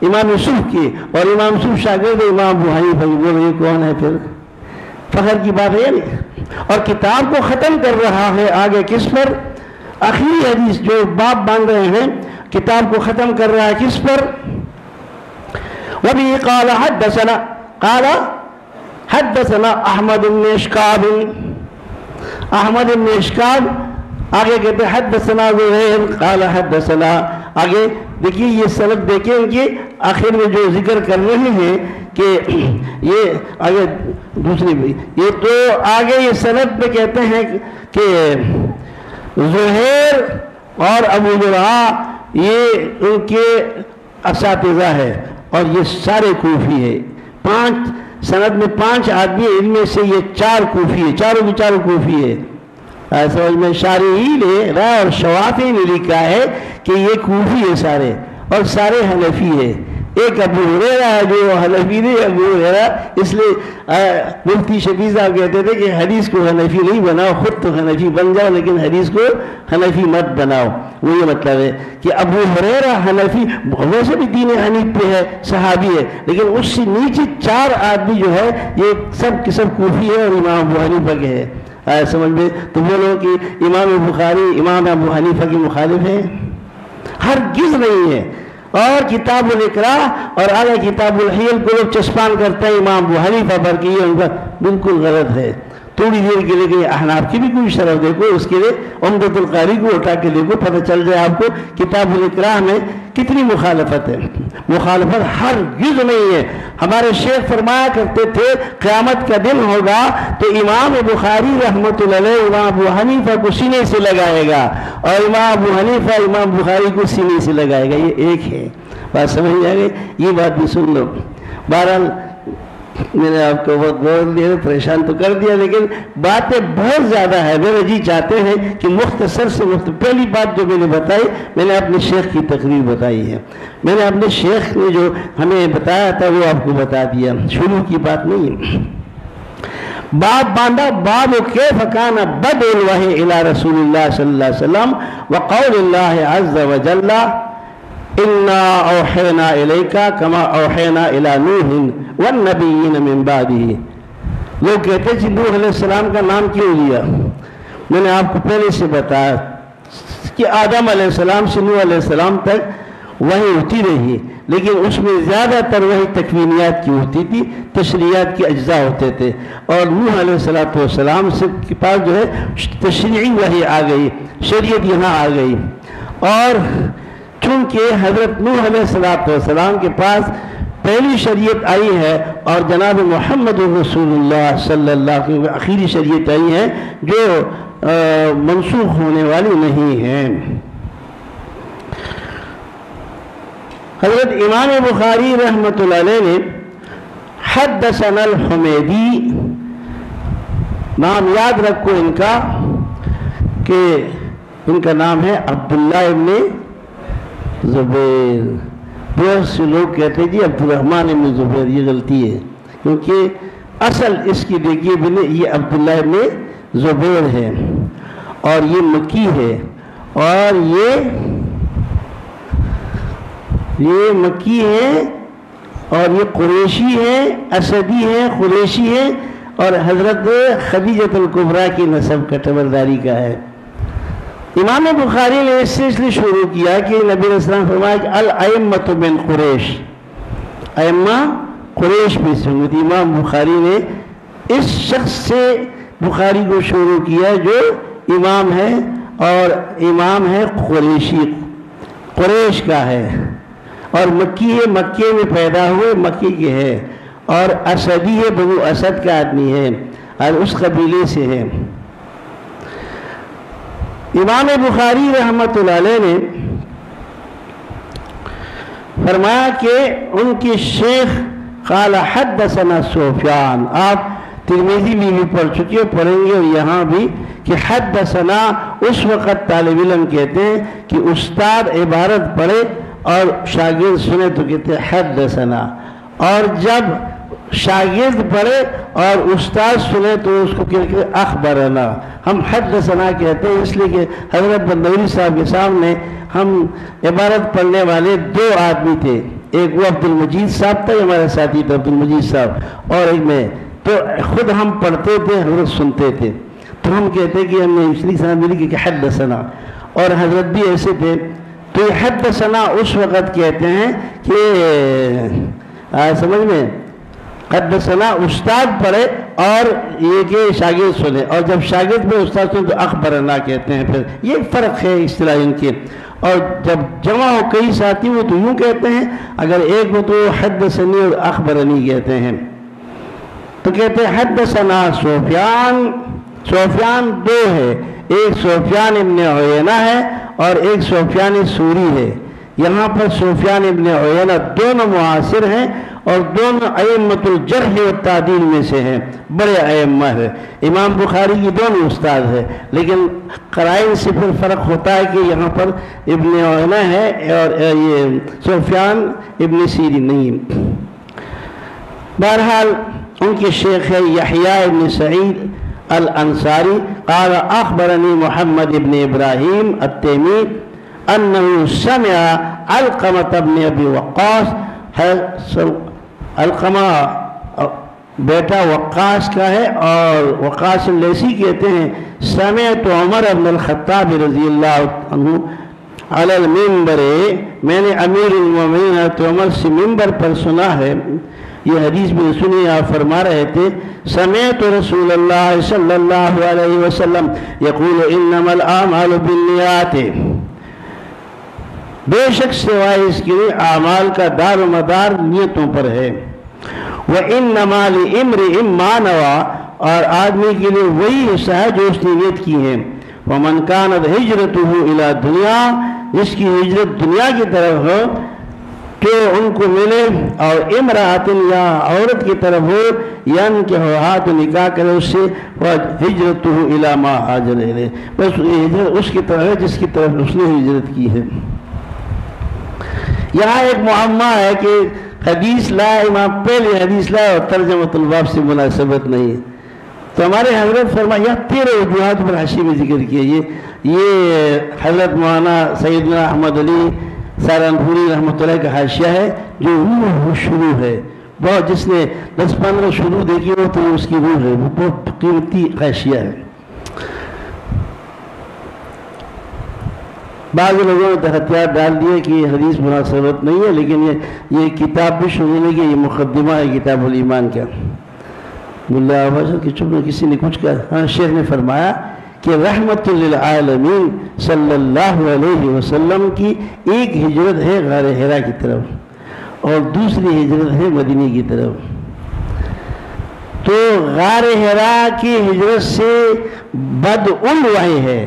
امام یوسف کے، اور امام یوسف شاگرد ہے امام ابو حنیفہ کی۔ بولو یہ کون ہے پھر؟ فخر کی بات ہے نہیں۔ اور کتاب کو ختم کر رہا ہے آگے کس پر؟ آخری حدیث جو باب باندھ رہے ہیں، کتاب کو ختم کر رہا ہے کس پر؟ وَبِهِ قَالَ حدثنا احمد بن اشکاب، احمد بن اشکاب آگے کہتے ہیں حدثنا زہیر قال حدثنا۔ آگے دیکھیے یہ سند دیکھیں کہ آخر میں جو ذکر کر رہے ہیں کہ یہ آگے دوسری بھی، یہ تو آگے یہ سند پہ کہتے ہیں کہ زہیر اور ابو زرعہ یہ ان کے اساتذہ ہے، اور یہ سارے کوفی ہے۔ سند میں 5 آدمی، ان میں سے یہ 4 کوفی ہے، چاروں کے چاروں کوفی ہے۔ سمجھ میں شارحی نے رائے اور شوافی نے لکھا ہے کہ یہ کوفی ہے سارے، اور سارے حنفی ہے۔ ایک ابو ہریرہ ہے جو حنفی نہیں، ابو ہریرہ، اس لیے مفتی شفیع صاحب کہتے تھے کہ حدیث کو حنفی نہیں بناؤ، خود تو حنفی بن جاؤ لیکن حدیث کو حنفی مت بناؤ۔ وہ یہ مطلب ہے کہ ابو ہریرہ حنفی، ویسے بھی دین حنیف پہ ہے، صحابی ہے، لیکن اس سے نیچے 4 آدمی جو ہے یہ سب کے سب کوفی ہے اور امام ابو حنیفہ کے ہے۔ سمجھ میں تو بولو کہ امام بخاری امام ابو حنیفہ کی مخالف ہے؟ ہرگز نہیں ہے۔ اور کتاب الاقراء اور آگے کتاب الحیل کو لوگ چسپان کرتے ہیں امام ابو حنیفہ پر کہ یہ ان کا بالکل غلط ہے۔ تھوڑی دیر کے لیے کہ احناف کی بھی کوئی شرح دیکھو، اس کے لیے عمدۃ القاری کو اٹھا کے دیکھو، پتہ چل جائے آپ کو کتاب الاقراء میں کتنی مخالفت ہے۔ مخالفت ہرگز نہیں ہے۔ ہمارے شیخ فرمایا کرتے تھے قیامت کا دن ہوگا تو امام بخاری رحمۃ اللہ علیہ امام ابو حنیفہ کو سینے سے لگائے گا، اور امام ابو حنیفہ امام بخاری کو سینے سے لگائے گا۔ یہ ایک ہے، بات سمجھ آ گئی؟ یہ بات بھی سن لو۔ بہرحال میں نے آپ کو بہت بول دیا، پریشان تو کر دیا، لیکن باتیں بہت زیادہ ہے۔ میرے جی چاہتے ہیں کہ مختصر سے پہلی بات جو میں نے بتائی، میں نے اپنے شیخ کی تقریر بتائی ہے، میں نے اپنے شیخ نے جو ہمیں بتایا تھا وہ آپ کو بتا دیا، شروع کی بات نہیں ہے۔ باب باندھا، باب کیف کان بدء الوحی الی رسول اللہ صلی اللہ علیہ وسلم وقول اللہ عز وجل انا اوحینا الیکا کما اوحینا الی نوح والنبیین من بعدہ۔ لوگ کہتے ہیں نوح علیہ السلام کا نام کیوں لیا؟ میں نے آپ کو پہلے سے بتایا کہ آدم علیہ السلام سے نوح علیہ السلام تک وحی ہوتی رہی، لیکن اس میں زیادہ تر وحی تکوینیات کی ہوتی تھی، تشریعات کے اجزاء ہوتے تھے، اور نوح علیہ السلام سے کے پاس جو ہے تشریعی وحی آ گئی، شریعت یہاں آ گئی۔ اور چونکہ حضرت نوح علیہ السلام کے پاس پہلی شریعت آئی ہے اور جناب محمد رسول اللہ صلی اللہ علیہ وسلم آخری شریعت آئی ہے جو منسوخ ہونے والی نہیں ہے۔ حضرت امام بخاری رحمۃ اللہ علیہ نے حدثنا الحمیدی، نام یاد رکھو ان کا، کہ ان کا نام ہے عبداللہ ابن زبیر۔ بہت سے لوگ کہتے ہیں جی عبد الرحمن ابن زبیر، یہ غلطی ہے، کیونکہ اصل اس کی دیکھیے بنے یہ عبداللہ ابن زبیر ہے، اور یہ مکی ہے، اور یہ مکی ہے، اور یہ قریشی ہے، اسدی ہے، قریشی ہے، اور حضرت خدیجۃ الکبریٰ کی نسب کا ٹبرداری کا ہے۔ امام بخاری نے اس سے اس لیے شروع کیا کہ نبی علیہ السلام فرمایا کہ الائمۃ من قریش، ائمہ قریش میں سے ہوں۔ امام بخاری نے اس شخص سے بخاری کو شروع کیا جو امام ہے، اور امام ہے قریشی، قریش کا ہے، اور مکی ہے، مکے میں پیدا ہوئے، مکی کے ہے، اور اسدی ہے، بنو اسد کا آدمی ہے، اور اس قبیلے سے ہے۔ امام بخاری رحمۃ اللہ علیہ نے فرمایا کہ ان کے شیخ قال حدثنا سفیان، آپ ترمذی میں بھی پڑھ چکے، پڑھیں گے، اور یہاں بھی کہ حدثنا اس وقت طالب علم کہتے ہیں کہ استاد عبارت پڑھے اور شاگرد سنے تو کہتے ہیں حدثنا، اور جب شاگرد پڑھے اور استاد سنے تو اس کو کہتے ہیں اخبرنا۔ ہم حدثنا کہتے ہیں اس لیے کہ حضرت بندوری صاحب کے سامنے ہم عبارت پڑھنے والے دو آدمی تھے، ایک وہ عبد المجید صاحب تھا، ہمارے ساتھی تھے عبد المجید صاحب، اور ایک میں، تو خود ہم پڑھتے تھے، حضرت سنتے تھے، تو ہم کہتے کہ ہم نے اس لیے سنا ملی کہ حدثنا، اور حضرت بھی ایسے تھے۔ تو یہ حدثنا اس وقت کہتے ہیں کہ سمجھ میں حدثنا استاد پڑھے اور یہ کہ شاگرد سنے، اور جب شاگرد پہ استاد سنے تو اخبرنا کہتے ہیں۔ پھر یہ فرق ہے اصطلاح ان کے، اور جب جمع ہو کئی ساتھی ہو تو یوں کہتے ہیں، اگر ایک ہو تو حدثنی اور اخبرنی کہتے ہیں۔ تو کہتے ہیں حدثنا سفیان، سفیان دو ہے، ایک سفیان ابن عیینہ ہے اور ایک سفیان ثوری ہے۔ یہاں پر سفیان ابن عیینہ دونوں معاصر ہیں اور دونوں ائمۃ الجرح والتعدیل میں سے ہیں، بڑے ائمہ ہیں، امام بخاری کی دونوں استاد ہیں، لیکن قرائن سے پھر فرق ہوتا ہے کہ یہاں پر ابن عیینہ ہے اور یہ سفیان ابن سیرین نہیں۔ بہرحال ان کے شیخ ہے یحییٰ ابن سعید الانصاری قال اخبرنی محمد ابن ابراہیم التیمی انه سمع علقمة ابن ابی وقاص، علقمہ بیٹا وقاص کا ہے اور وقاص اللیثی کہتے ہیں، سمعت عمر ابن الخطاب رضی اللہ عنہ علی المنبر، میں نے امیر المومنین عمر سے منبر پر سنا ہے، یہ حدیث میں سنی، آپ فرما رہے تھے سمعت رسول اللہ صلی اللہ علیہ وسلم یقول انما الاعمال بالنیات، بے شک سوائے اس کے اعمال کا دار و مدار نیتوں پر ہے، وَإِنَّمَا لِإِمْرِئٍ مَّا نَوَىٰ، اور آدمی کے لیے وہی حصہ ہے جو اس نے نیت کی ہے، وَمَنْ كَانَتْ هِجْرَتُهُ إِلَىٰ دُنْيَا، جس کی ہجرت دنیا کی طرف ہو، جو ان کو ملے، اور امرأتن یا عورت کی طرف ہو ینکحھا تو نکاح کرے اس سے، وہجرتہ الی ما ہاجر الیہ، بس ہجرت اس کی طرف ہے جس کی طرف اس نے ہجرت کی ہے۔ یہاں ایک معمہ ہے کہ حدیث لائے، امام پہلے حدیث لائے اور ترجمۃ الباب سے مناسبت نہیں ہے، تو ہمارے حضرت فرمایا 13 وجوہات پر حاشیے میں ذکر کیا۔ یہ حضرت مولانا سیدنا احمد علی سہارنپوری رحمۃ اللہ کا حاشیہ ہے، جو روح شروع ہے، بہت جس نے 10-15 شروع دیکھی ہو تو اس کی روح ہے، وہ بہت قیمتی حاشیہ ہے۔ بعض لوگوں نے ہتھیار ڈال دیے کہ یہ حدیث مناسبت نہیں ہے، لیکن یہ کتاب بھی شروع نہیں کی، یہ مقدمہ ہے کتاب الایمان کا۔ ملا آواز کہ چپ نہ، کسی نے کچھ کہا، ہاں شیخ نے فرمایا کہ رحمت للعالمین صلی اللہ علیہ وسلم کی ایک ہجرت ہے غار حرا کی طرف، اور دوسری ہجرت ہے مدینے کی طرف۔ تو غار حرا کی ہجرت سے بدء الوحی ہے،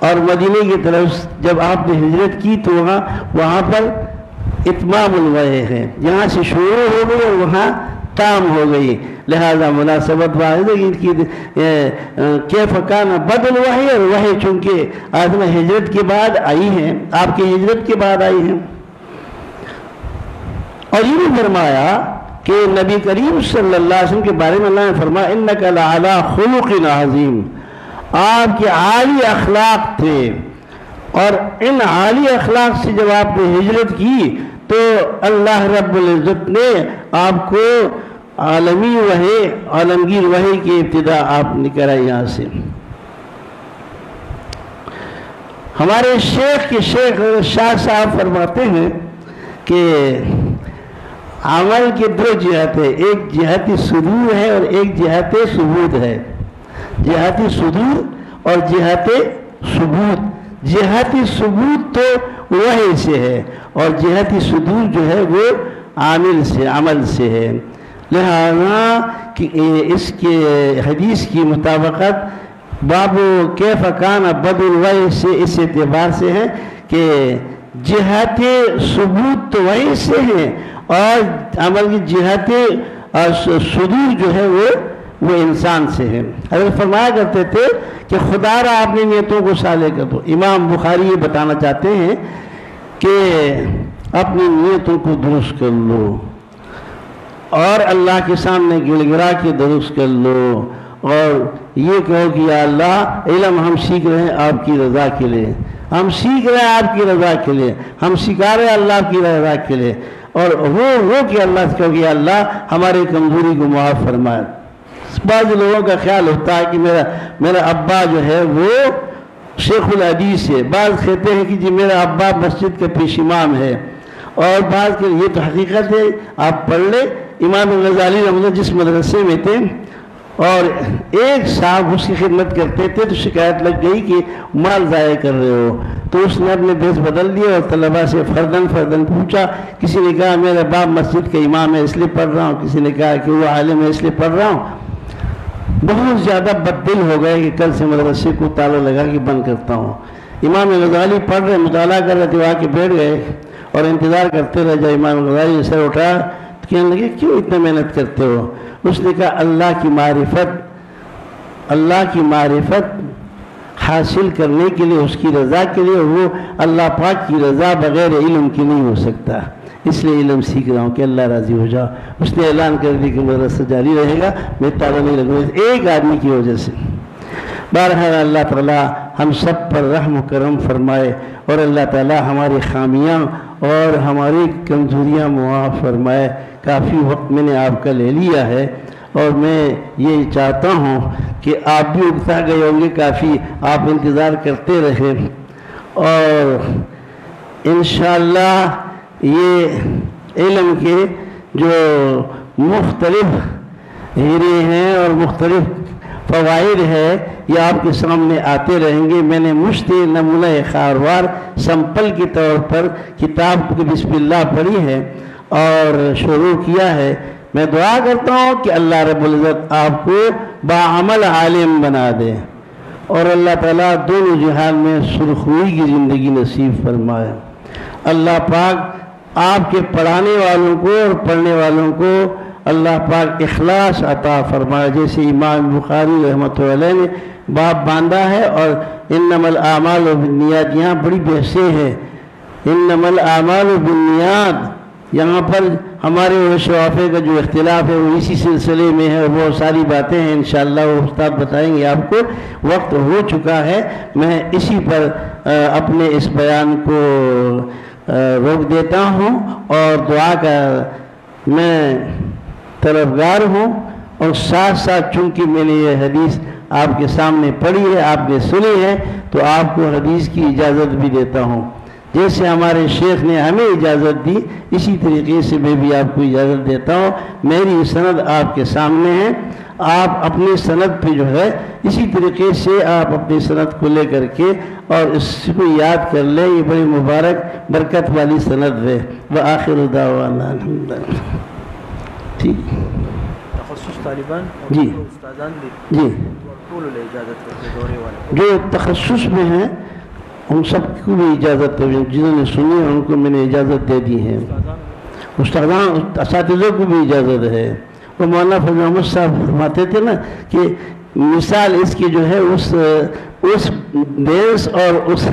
اور مدینے کی طرف جب آپ نے ہجرت کی تو وہاں پر اتمام الوحی ہے، یہاں سے شروع ہو گئی اور وہاں تام ہو گئی، لہذا مناسبت واحد ہے کہ کیف کان بدء الوحی، اور وحی چونکہ آدم ہجرت کے بعد آئی ہیں، آپ کی ہجرت کے بعد آئی ہیں۔ اور یہ بھی فرمایا کہ نبی کریم صلی اللہ علیہ وسلم کے بارے میں اللہ نے فرمایا انک لعلی خلق عظیم، آپ کے عالی اخلاق تھے، اور ان عالی اخلاق سے جب آپ نے ہجرت کی تو اللہ رب العزت نے آپ کو عالمی وحی، عالمگیر وحی کی ابتدا آپ نے کرائی یہاں سے۔ ہمارے شیخ کے شیخ شاہ صاحب فرماتے ہیں کہ عمل کے 2 جہت ہے، ایک جہت صدور ہے اور ایک جہت ثبوت ہے، جہت صدور اور جہت ثبوت۔ جہت ثبوت تو وحی سے ہے، اور جہت صدور جو ہے وہ عامل سے، عمل سے ہے، لہذا کہ اس کے حدیث کی مطابقت باب کیف کان بدء الوحی سے اس اعتبار سے ہے کہ جہت ثبوت تو وحی سے ہے، اور عمل کی جہت صدور جو ہے وہ انسان سے ہے۔ حضرت فرمایا کرتے تھے کہ خدا را اپنی نیتوں کو صالح کر دو۔ امام بخاری یہ بتانا چاہتے ہیں کہ اپنی نیتوں کو درست کر لو، اور اللہ کے سامنے گڑ گڑا کے درست کر لو، اور یہ کہو کہ یا اللہ علم ہم سیکھ رہے ہیں آپ کی رضا کے لیے، ہم سیکھ رہے ہیں آپ کی رضا کے لیے، ہم سکھا رہے ہیں اللہ کی رضا کے لیے، اور رو کہ اللہ سے کہو کہ یا اللہ ہماری کمزوری کو معاف فرمائے۔ بعض لوگوں کا خیال ہوتا ہے کہ میرا ابا جو ہے وہ شیخ الحدیث ہے، بعض کہتے ہیں کہ جی میرا ابا مسجد کا پیش امام ہے، اور بعض کہ یہ تو حقیقت ہے، آپ پڑھ لیں امام غزالی رحمۃ اللہ جس مدرسے میں تھے، اور ایک صاحب اس کی خدمت کرتے تھے تو شکایت لگ گئی کہ مال ضائع کر رہے ہو، تو اس نے اپنے بیس بدل دیا اور طلباء سے فردن پوچھا، کسی نے کہا میرا باپ مسجد کا امام ہے اس لیے پڑھ رہا ہوں، کسی نے کہا کہ وہ عالم ہے اس لیے پڑھ رہا ہوں۔ بہت زیادہ بددل ہو گئے کہ کل سے مدرسے کو تالا لگا کے بند کرتا ہوں۔ امام غزالی پڑھ رہے، مطالعہ کر رہے تھے، آ کے بیٹھ گئے اور انتظار کرتے رہ جائے۔ امام غزالی نے سر اٹھایا تو کہنے لگے کیوں اتنا محنت کرتے ہو؟ اس نے کہا اللہ کی معرفت حاصل کرنے کے لیے، اس کی رضا کے لیے، وہ اللہ پاک کی رضا بغیر علم کی نہیں ہو سکتا، اس لیے علم سیکھ رہا ہوں کہ اللہ راضی ہو جاؤ۔ اس نے اعلان کر دی کہ مدرسہ جاری رہے گا، میں تالا نہیں لگوں گا، ایک آدمی کی وجہ سے۔ بہرحال اللہ تعالیٰ ہم سب پر رحم و کرم فرمائے، اور اللہ تعالیٰ ہماری خامیاں اور ہماری کمزوریاں معاف فرمائے۔ کافی وقت میں نے آپ کا لے لیا ہے، اور میں یہ چاہتا ہوں کہ آپ بھی اکتا گئے ہوں گے کافی، آپ انتظار کرتے رہیں، اور انشاءاللہ یہ علم کے جو مختلف ہیرے ہیں اور مختلف فوائد ہے یہ آپ کے سامنے آتے رہیں گے۔ میں نے مشت نمونہ خاروار سمپل کے طور پر کتاب کی بسم اللہ پڑھی ہے اور شروع کیا ہے۔ میں دعا کرتا ہوں کہ اللہ رب العزت آپ کو باعمل عالم بنا دے، اور اللہ تعالیٰ دونوں جہان میں سرخروئی کی زندگی نصیب فرمائے۔ اللہ پاک آپ کے پڑھانے والوں کو اور پڑھنے والوں کو اللہ پاک اخلاص عطا فرمائے، جیسے امام بخاری رحمۃ اللہ علیہ نے باب باندھا ہے، اور انما الاعمال بالنیات یہاں بڑی بحثیں ہیں۔ انما الاعمال بالنیات یہاں پر ہمارے اور شوافے کا جو اختلاف ہے وہ اسی سلسلے میں ہے، اور بہت ساری باتیں ہیں، انشاءاللہ وہ استاد بتائیں گے آپ کو۔ وقت ہو چکا ہے، میں اسی پر اپنے اس بیان کو روک دیتا ہوں، اور دعا کا میں طلبگار ہوں، اور ساتھ ساتھ چونکہ میں نے یہ حدیث آپ کے سامنے پڑھی ہے، آپ نے سنی ہے، تو آپ کو حدیث کی اجازت بھی دیتا ہوں۔ جیسے ہمارے شیخ نے ہمیں اجازت دی، اسی طریقے سے میں بھی آپ کو اجازت دیتا ہوں۔ میری سند آپ کے سامنے ہے، آپ اپنی سند پہ جو ہے اسی طریقے سے آپ اپنی سند کو لے کر کے اور اس کو یاد کر لیں، یہ بڑی مبارک برکت والی سند ہے۔ وآخر دعوانا الحمدللہ۔ ٹھیک تخصص طالبان جی استادان دی جی طول اجازت کرتے دورے والے جو تخصص میں ہیں ان سب کو بھی اجازت ہے، جنہوں نے سنی ہے ان کو میں نے اجازت دے دی ہے۔ استادان اساتذہ کو بھی اجازت ہے۔ وہ مولانا فضل احمد صاحب فرماتے تھے نا کہ مثال اس کی جو ہے اس بھینس اور اس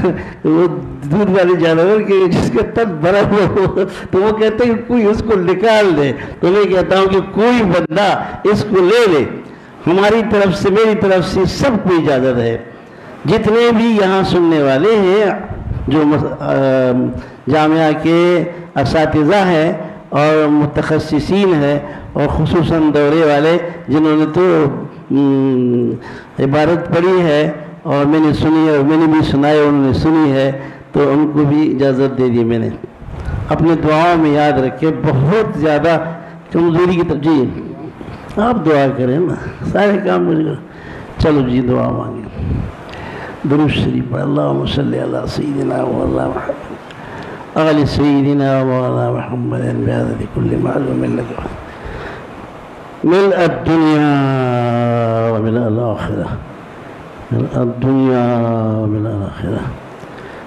وہ دودھ والے جانور کے جس کا تن بھرا ہوا ہو، تو وہ کہتے ہیں کہ کوئی اس کو نکال دے، تو میں کہتا ہوں کہ کوئی بندہ اس کو لے لے۔ ہماری طرف سے، میری طرف سے سب کو اجازت ہے، جتنے بھی یہاں سننے والے ہیں، جو جامعہ کے اساتذہ ہیں اور متخصصین ہیں، اور خصوصاً دورے والے جنہوں نے تو عبارت پڑھی ہے اور میں نے سنی ہے، اور میں نے بھی سنائی، انہوں نے سنی ہے، تو ان کو بھی اجازت دے دی میں نے۔ اپنے دعاؤں میں یاد رکھے، بہت زیادہ کمزوری کی طرف۔ جی آپ دعا کریں نا، سارے کام مجھے۔ چلو جی دعا مانگیں۔ درود شریف پڑھ۔ اللہم صلی علی سیدنا مولانا محمد آل سیدنا مولانا محمد بعدد کل معلوم لک ملء الدنیا وملء الآخرہ، ملء الدنیا وملء الآخرہ،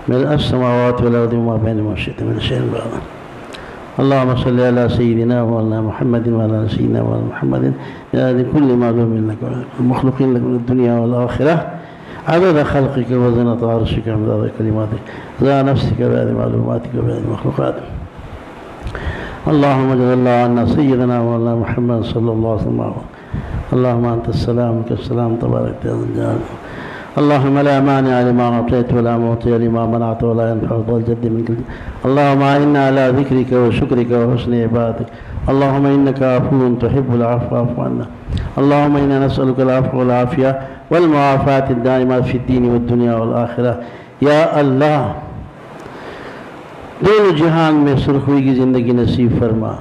ملء السماوات والارض وما بینہما شئت من شیء بعد۔ اللہم صلی علی سیدنا مولانا محمد وعلی سیدنا مولانا محمد بعدد کل معلوم لک المخلوقین لک من الدنیا والآخرہ عدد خلقك وزنة عرشك ومداد كلماتك رضا نفسك بعد معلوماتك وبعد مخلوقاتك۔ اللهم اجعل الله عنا سيدنا مولانا محمد صلى الله عليه وسلم۔ اللهم انت السلام منك السلام تبارك يا ذا الجلال۔ اللهم لا مانع لما اعطيت ولا معطي لما منعت ولا ينفع ذا الجد منك الجد۔ اللهم انا على ذكرك وشكرك وحسن عبادتك۔ اللهم انك عفو تحب العفو فاعف عنا۔ اللهم انا نسألك العفو والعافية والمعافاة الدائمة في الدين والدنيا والآخرة۔ یا اللہ دونوں جہان میں سرخوئی کی زندگی نصیب فرما،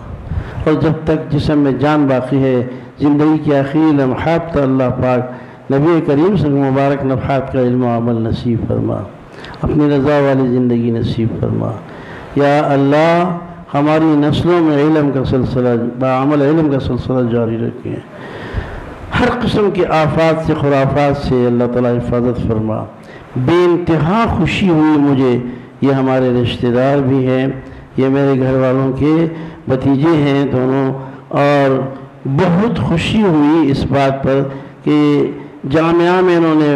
اور جب تک جسم میں جان باقی ہے، زندگی کی آخری لمحات تا اللہ پاک نبی کریم صلی اللہ علیہ وسلم مبارک نفحات کا علم و عمل نصیب فرما، اپنی رضا والی زندگی نصیب فرما۔ یا اللہ ہماری نسلوں میں علم کا سلسلہ، بعمل علم کا سلسلہ جاری رکھیں، ہر قسم کے آفات سے، خرافات سے اللہ تعالیٰ حفاظت فرما۔ بے انتہا خوشی ہوئی مجھے، یہ ہمارے رشتہ دار بھی ہیں، یہ میرے گھر والوں کے بھتیجے ہیں دونوں، اور بہت خوشی ہوئی اس بات پر کہ جامعہ میں انہوں نے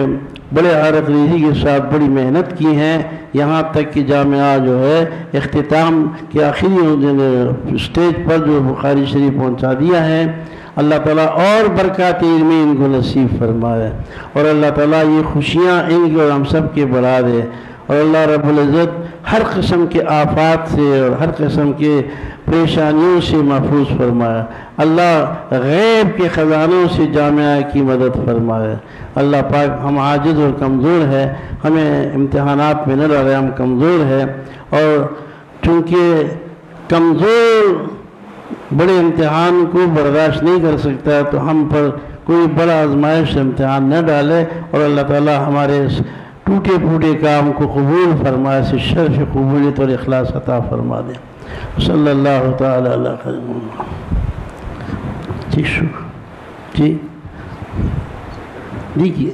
بڑے عرق ریزی کے ساتھ بڑی محنت کی ہے، یہاں تک کہ جامعہ جو ہے اختتام کے آخری اسٹیج پر جو بخاری شریف پہنچا دیا ہے۔ اللہ تعالیٰ اور برکات علمی ان کو نصیب فرمائے، اور اللہ تعالیٰ یہ خوشیاں ان کے اور ہم سب کے بڑھا دے، اور اللہ رب العزت ہر قسم کے آفات سے اور ہر قسم کے پریشانیوں سے محفوظ فرمائے۔ اللہ غیب کے خزانوں سے جامعہ کی مدد فرمائے۔ اللہ پاک ہم عاجز اور کمزور ہے، ہمیں امتحانات میں نہ ڈالے، ہم کمزور ہیں، اور چونکہ کمزور بڑے امتحان کو برداشت نہیں کر سکتا، تو ہم پر کوئی بڑا آزمائش امتحان نہ ڈالے، اور اللہ تعالی ہمارے اس ٹوٹے پھوٹے کام کو قبول فرمائے، سے شرف قبولیت اور اخلاص عطا فرما دے۔ صلی اللہ تعالی علیہ وسلم۔ جی شکر جی دیکھیے